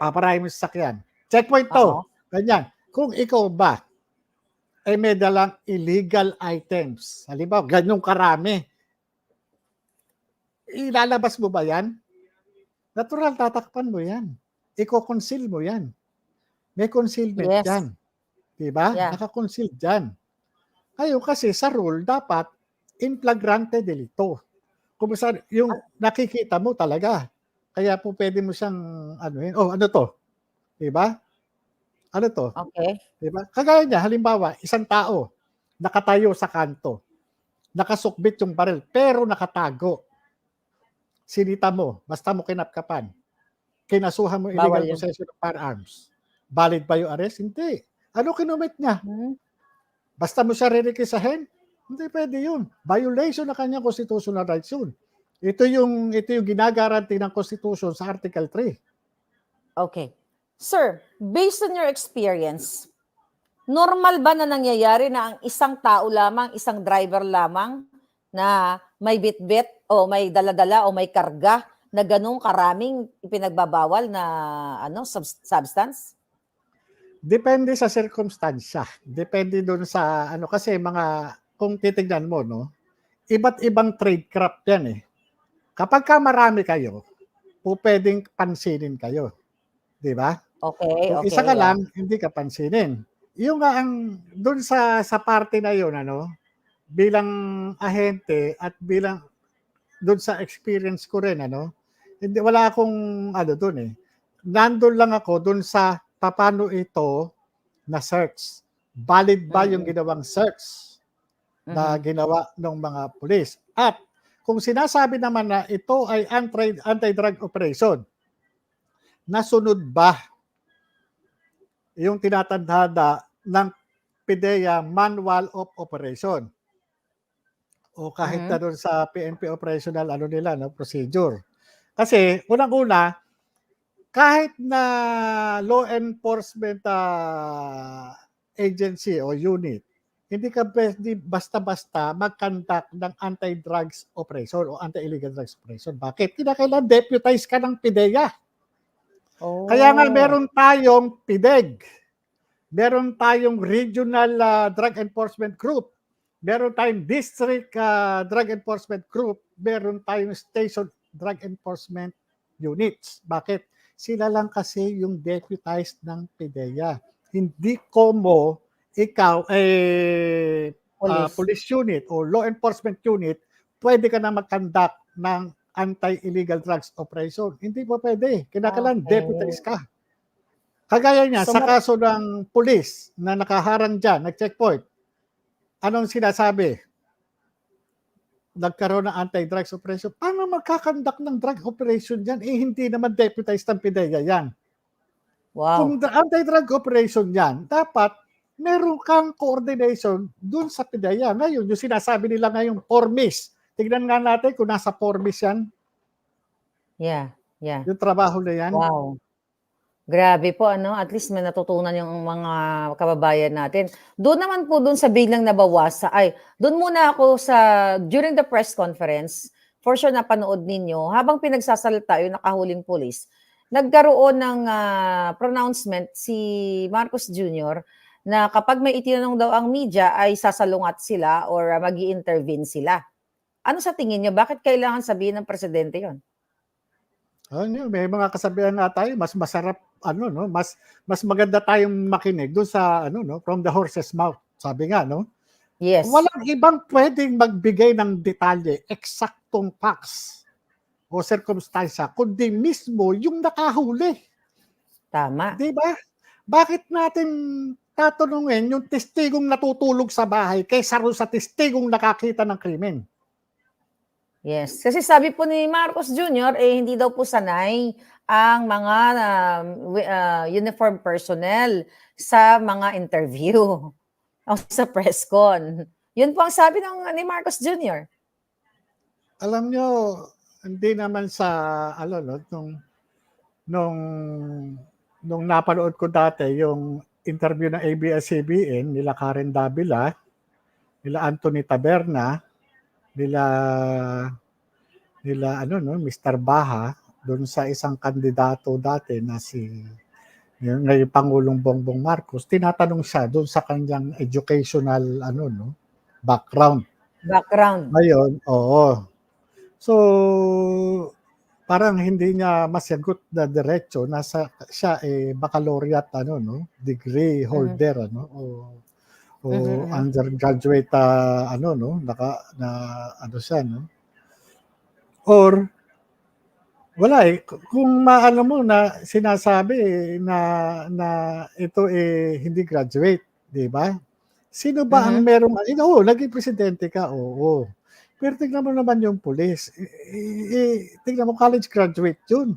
Paparahin mo sa sakyan. Checkpoint to. Ganyan. Kung ikaw ba ay may dalang illegal items, halimbawa, ganyong karami, ilalabas mo ba yan? Natural, tatakpan mo yan. Iko-conceal mo yan. May concealment yan. Diba? Yeah. Naka-conceal dyan. Ngayon kasi sa rule, dapat in flagrante delito. Kung yung nakikita mo talaga, kaya po pwede mo siyang ano to? Diba? Ano to? Okay. Diba? Kagaya niya, halimbawa, isang tao nakatayo sa kanto, nakasukbit yung baril, pero nakatago. Sinita mo, basta mo kinapkapan. kinasuhan mo illegal Bawal yun. possession of firearms. Valid ba yung arrest? Hindi. Ano kinumit niya? Basta mo siya re-requisahin? Hindi pwede yun. Violation na kanyang constitutional rights yun. Ito yung ginagaranti ng Constitution sa Article 3. Okay. Sir, based on your experience, normal ba na nangyayari na ang isang tao lamang, isang driver lamang na may bitbit o may daladala o may karga na ganung karaming ipinagbabawal na substance? Depende sa sirkumstansya. Depende doon sa kasi kung titignan mo, no, iba't ibang trade craft yan eh. Kapag ka marami kayo, pwedeng pansinin kayo. Di ba? Okay, Kung okay. isa ka lang, hindi ka pansinin. Yung nga ang doon sa parte na yun, bilang ahente at bilang doon sa experience ko rin, hindi wala akong doon eh. Nandun lang ako doon sa paano ito na search. Valid ba yung ginawang search na ginawa ng mga pulis? At kung sinasabi naman na ito ay anti-drug operation, nasunod ba yung tinatandada ng PIDEA Manual of Operation? O kahit na doon sa PNP operational procedure. Kasi unang-una, kahit na law enforcement agency o unit, hindi ka basta-basta mag-conduct ng anti-drugs operation o anti-illegal drugs operation. Bakit? Kinakailangan deputize ka ng PIDEA. Oh. Kaya nga meron tayong PIDEG, meron tayong regional drug enforcement group, meron tayong district drug enforcement group, meron tayong station drug enforcement units. Bakit? Sila lang kasi yung deputized ng PIDEA. Hindi como ikaw police unit o law enforcement unit, pwede ka na mag-conduct ng anti-illegal drugs operation. Hindi po pwede. Kinakailangan deputize ka. Kagaya niya, sa kaso ng police na nakaharang dyan, nag-checkpoint, anong sinasabi? Nagkaroon ng anti-drugs operation. Paano magkakandak ng drug operation dyan? Hindi naman deputized ng PIDEA yan. Wow. Kung anti-drug operation yan, dapat meron kang coordination dun sa PIDEA. Ngayon, yung sinasabi nila ngayong formis. Tignan nga natin kung nasa formis yan. Yeah. Yung trabaho na yan. Wow. Grabe po, at least may natutunan yung mga kababayan natin. Doon naman po sa biglang nabawasan, doon muna ako during the press conference, for sure napanood ninyo, habang pinagsasalita yung nakahuling pulis, nagkaroon ng pronouncement si Marcos Jr. na kapag may itinanong daw ang media ay sasalungat sila or magi-intervene sila. Ano sa tingin nyo? Bakit kailangan sabihin ng presidente yon? May mga kasabihan nga tayo, mas masarap, mas maganda tayong makinig doon sa, from the horse's mouth. Sabi nga, Yes. Walang ibang pwedeng magbigay ng detalye, eksaktong facts o circumstansya, kundi mismo yung nakahuli. Tama. Di ba? Bakit natin tatanungin yung testigong natutulog sa bahay kaysa sa testigong nakakita ng krimen? Yes. Kasi sabi po ni Marcos Jr., hindi daw po sanay ang mga uniform personnel sa mga interview o sa press con. Yun po ang sabi ni Marcos Jr. Alam nyo, hindi naman sa, nung napanood ko dati, yung interview ng ABS-CBN, nila Karen Davila, nila Anthony Taberna, nila Mr. Baha, doon sa isang kandidato dati na ngayon Pangulong Bongbong Marcos, tinatanong siya doon sa kanyang educational background. Ngayon, oo. So, parang hindi niya masagot na diretso, siya baccalaureate degree holder o undergraduate siya or wala kung maano mo na sinasabi na ito hindi graduate, di ba? Sino ba ang merong naging presidente ka? Oo. Pero tingnan mo naman yung police. Tingnan mo, college graduate yun.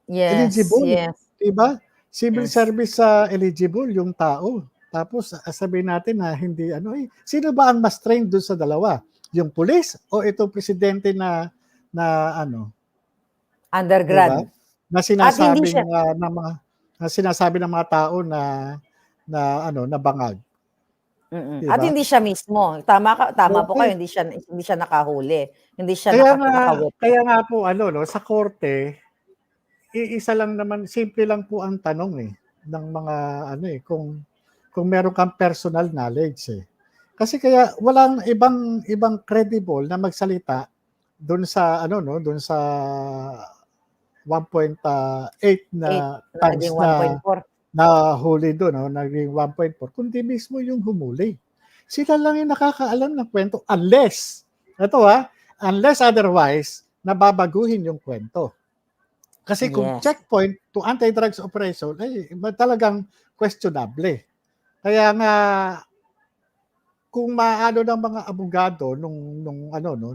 Yes, Eligible, yes, 'di ba? Civil yes. service sa eligible yung tao. Tapos sabihin natin na hindi ano, sino ba ang mas trained dun sa dalawa? Yung pulis o itong presidente na ano, 'di ba? Undergrad. Na At hindi sinasabing, siya ng mga na sinasabi ng mga tao na ano, na bangag, 'di At ba? hindi siya mismo. Tama po kayo, Okay. hindi siya nakahuli. Hindi siya Kaya nga naka-witness. kaya nga po ano 'no, sa korte, iisa lang naman, simple lang po ang tanong, ng mga ano, kung meron kang personal knowledge, eh. Kasi kaya walang ibang credible na magsalita dun sa ano 'no, dun sa 1.8 8 na na tons naging na 1.4. nahuli dun 'no, naging 1.4 kundi mismo yung humuli. Sila lang yung nakakaalam ng kwento unless, eto, unless otherwise nababaguhin yung kwento. Kasi kung Yes. checkpoint to anti-drugs operation ay talagang questionable. Kaya nga kung maano ng mga abogado nung ano 'no,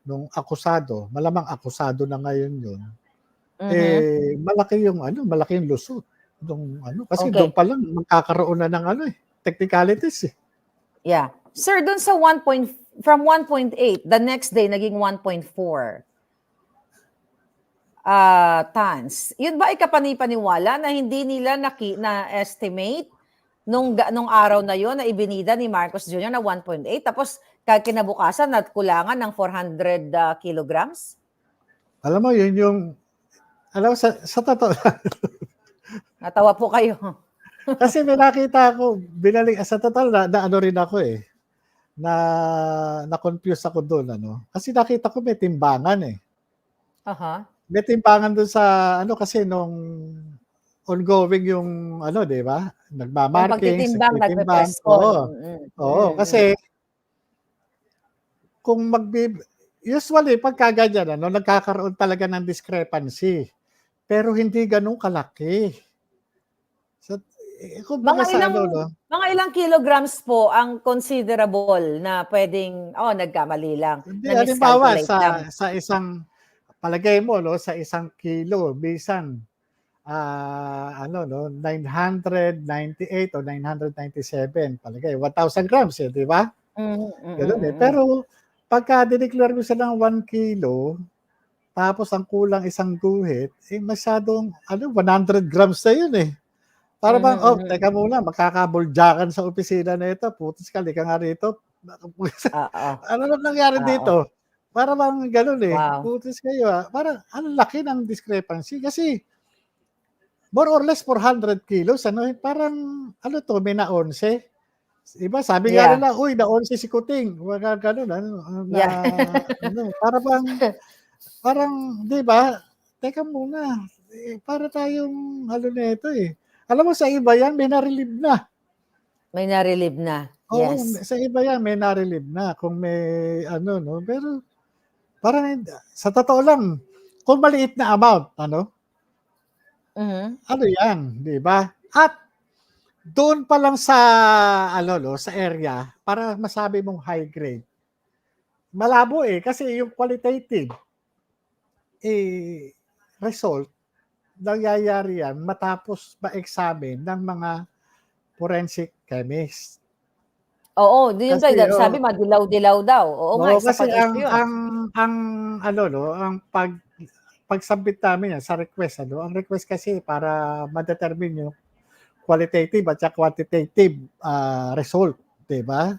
nung akusado, malamang akusado na ngayon 'yun, Mhm. malaki yung ano, malaki yung lusot nung ano, kasi do'n Okey. pa lang magkakaroon na ng ano, technicalities, eh. Yeah. Sir, dun sa from 1.8, the next day naging 1.4, tons. Yun ba ay kapani-paniwala na hindi nila na-estimate nung araw na yun na ibinida ni Marcos Jr. na 1.8 tapos kinabukasan nagkulangan ng 400 kilograms? Alam mo 'yun yung alam mo sa totoo lang, Natawa po kayo. kasi may nakita ako sa totoo na ano rin ako, na na-confuse ako do'n ano, kasi nakita ko may timbangan, eh. Aha. May timbangan dun sa ano, kasi nung ongoing yung ano, 'di ba, Yung nagma-markings, pagtitimbang nagtitimbang, nagpe-preston. oo. Oo, kasi kung usually pagka ganyan ano, nagkakaroon talaga ng discrepancy, pero hindi gano'n kalaki. Sa kumbaga Mga sa ilang ano 'no, mga ilang kilograms po ang considerable na puwedeng, nagkamali lang, hindi halimbawa na-miscalculate lang? sa isang palagay mo 'no, sa isang kilo minsan, ano 'no, 998 o 997 palagay 1,000 grams, 'di ba? Gano'n, Mm. Pero pagka dineclare mo siya ng 1 kilo, tapos ang kulang isang guhit, masyadong ano, 100 grams na 'yun, eh. Para bang, "Oh, Mhm. teka muna, magkakabuljakan sa opisina na ito, putis ka, halika nga rito." Oo, Ano na nangyari oo. dito? Para bang gano'n, Wow. "Putis kayo, parang ang laki ng discrepancy kasi more or less 400 kilos ano, parang ano 'to, may na-11. Iba sabi nga Yeah, nila, "Uy, na-11 si Kuting." Mga gano'n ano, na yeah. ano, para bang parang 'di ba, teka muna, para tayong ano nito, eh. Alam mo sa iba 'yan may na-relieve na. May na-relieve na, Oo, yes. sa iba 'yan may na-relieve na kung may ano 'no, pero parang sa totoo lang, kung maliit na amount ano, Mhm. ano 'yan, 'di ba? At doon pa lang sa ano 'no, sa area para masabi mong high grade, malabo, kasi yung qualitative, eh, result nangyayari 'yan matapos ma-examine ng mga forensic chemist. Oo, yun Kasi daw sabi madilaw-dilaw daw. Oo nga, oo, isa kasi pang issue yun. ang ano 'no, ang pag-submit namin yan sa request ano, ang request kasi para ma-determine yung qualitative at saka quantitative, result, 'di ba?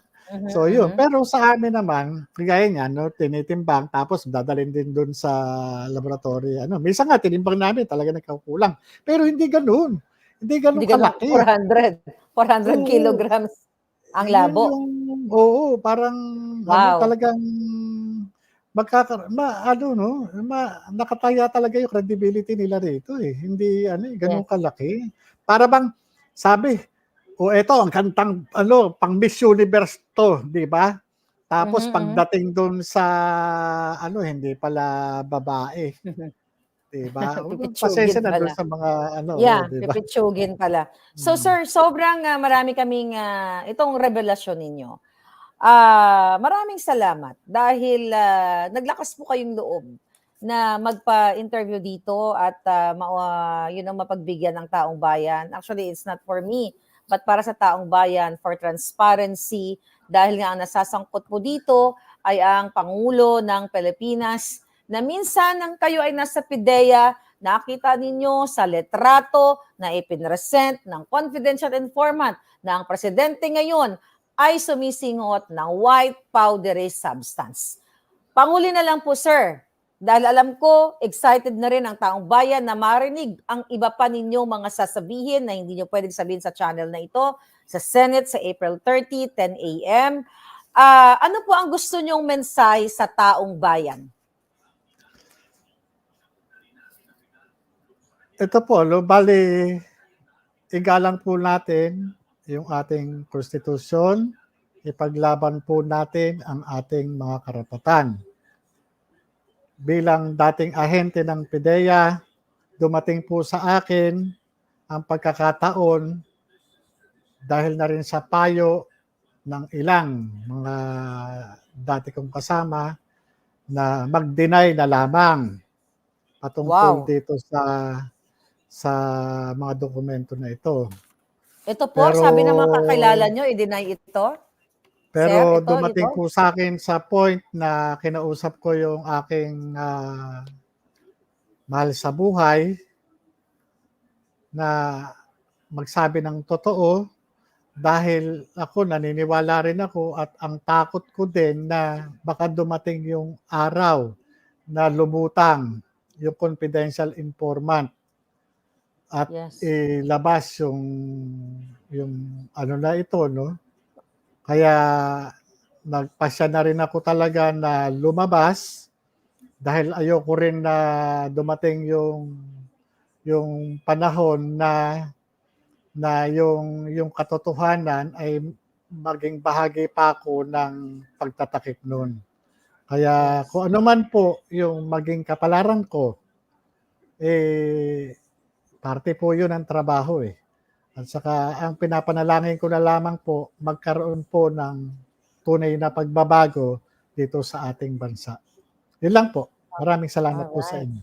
So yun, Mhm. pero sa amin naman, kagaya niyan 'no, tinitimbang tapos dadalhin din dun sa laboratory ano, minsan nga tinimbang namin talagang nagkukulang, pero hindi gano'n, hindi gano'n Hindi gano'n kalaki. 400 Oo, kilograms ang yun labo. yung oo, parang ano Wow, talagang ano 'no, nakataya talaga yung credibility nila rito, hindi ano, yes. gano'n kalaki. Para bang sabi, "Oh, eto ang kantang ano, pang Miss Universe 'to," 'di ba? Tapos Mhm. pagdating dun sa ano, hindi pala babae, Mhm. 'di ba? Pasensya Pipitsugin na dun pala. sa mga ano, Yeah, 'di ba? pipitsugin pala. So Mm. sir, sobrang, marami kaming, itong revelasyon ninyo. Maraming salamat dahil, naglakas po kayong loob na magpa-interview dito at yun ang mapagbigyan ng taong bayan. Actually, it's not for me, but para sa taong bayan, for transparency, dahil nga ang nasasangkot po dito ay ang Pangulo ng Pilipinas na minsan nang kayo ay nasa PIDEA, nakita ninyo sa letrato na ipinresent ng confidential informant na ang presidente ngayon ay sumisingot ng white powdery substance. Panguli na lang po, sir. Dahil alam ko, excited na rin ang taong bayan na marinig ang iba pa ninyo mga sasabihin na hindi nyo pwedeng sabihin sa channel na ito, sa Senate sa April 30, 10 a.m. Ano po ang gusto nyong mensahe sa taong bayan? Ito po, bali, igalang po natin yung ating konstitusyon, ipaglaban po natin ang ating mga karapatan. Bilang dating ahente ng PIDEA, dumating po sa akin ang pagkakataon dahil na rin sa payo ng ilang mga dati kong kasama na mag-deny na lamang patungkol dito sa mga dokumento na ito. Ito po, sabi ng mga kakilala nyo, i-deny ito? Pero Sir, dumating ito? po sa akin sa point na kinausap ko yung aking mahal sa buhay na magsabi ng totoo dahil ako naniniwala rin ako at ang takot ko din na baka dumating yung araw na lumutang yung confidential informant at ilabas yung ano na ito, no? Kaya nagpasya na rin ako talaga na lumabas dahil ayoko rin na dumating yung panahon na yung katotohanan ay maging bahagi pa ako ng pagtatakip nun. Kaya kung ano man po yung maging kapalaran ko, parte po yun ang trabaho eh. At saka ang pinapanalangin ko na lamang po, magkaroon po ng tunay na pagbabago dito sa ating bansa. Yun lang po. Maraming salamat po sa inyo.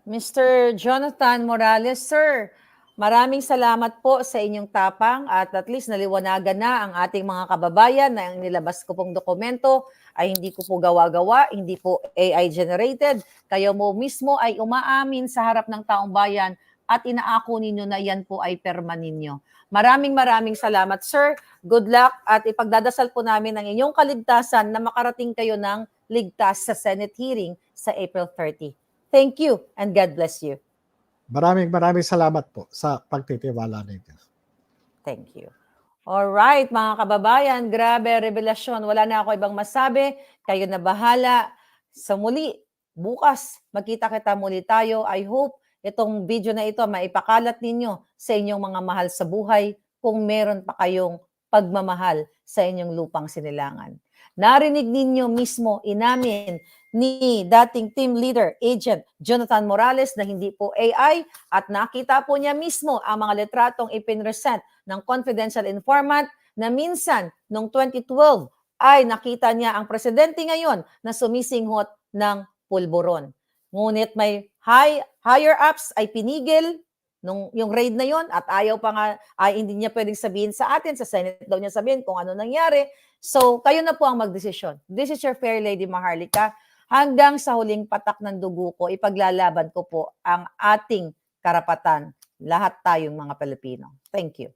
Mr. Jonathan Morales, sir, maraming salamat po sa inyong tapang at least naliwanagan na ang ating mga kababayan na ang nilabas ko pong dokumento ay hindi ko po gawa-gawa, hindi po AI generated. Kayo mo mismo ay umaamin sa harap ng taong bayan at inaako ninyo na yan po ay perma ninyo. Maraming salamat, sir. Good luck at ipagdadasal po namin ang inyong kaligtasan na makarating kayo ng ligtas sa Senate hearing sa April 30. Thank you and God bless you. Maraming salamat po sa pagtitiwala ninyo. Thank you. Alright, mga kababayan, grabe, revelasyon. Wala na ako ibang masabi. Kayo na bahala. Sa muli, bukas, magkita-kita muli tayo. I hope itong video na ito maipakalat ninyo sa inyong mga mahal sa buhay kung meron pa kayong pagmamahal sa inyong lupang sinilangan. Narinig ninyo mismo, inamin ni dating team leader, Agent Jonathan Morales na hindi po AI at nakita po niya mismo ang mga letratong ipinresent ng confidential informant na minsan noong 2012 ay nakita niya ang presidente ngayon na sumisinghot ng pulburon. Ngunit may higher ups ay pinigil yung raid na yon at ayaw pa nga, ay hindi niya pwedeng sabihin sa atin, sa Senate daw niya sabihin kung ano nangyari. So, kayo na po ang magdesisyon. This is your Fair Lady Maharlika. Hanggang sa huling patak ng dugo ko, ipaglalaban ko po ang ating karapatan. Lahat tayong mga Pilipino. Thank you.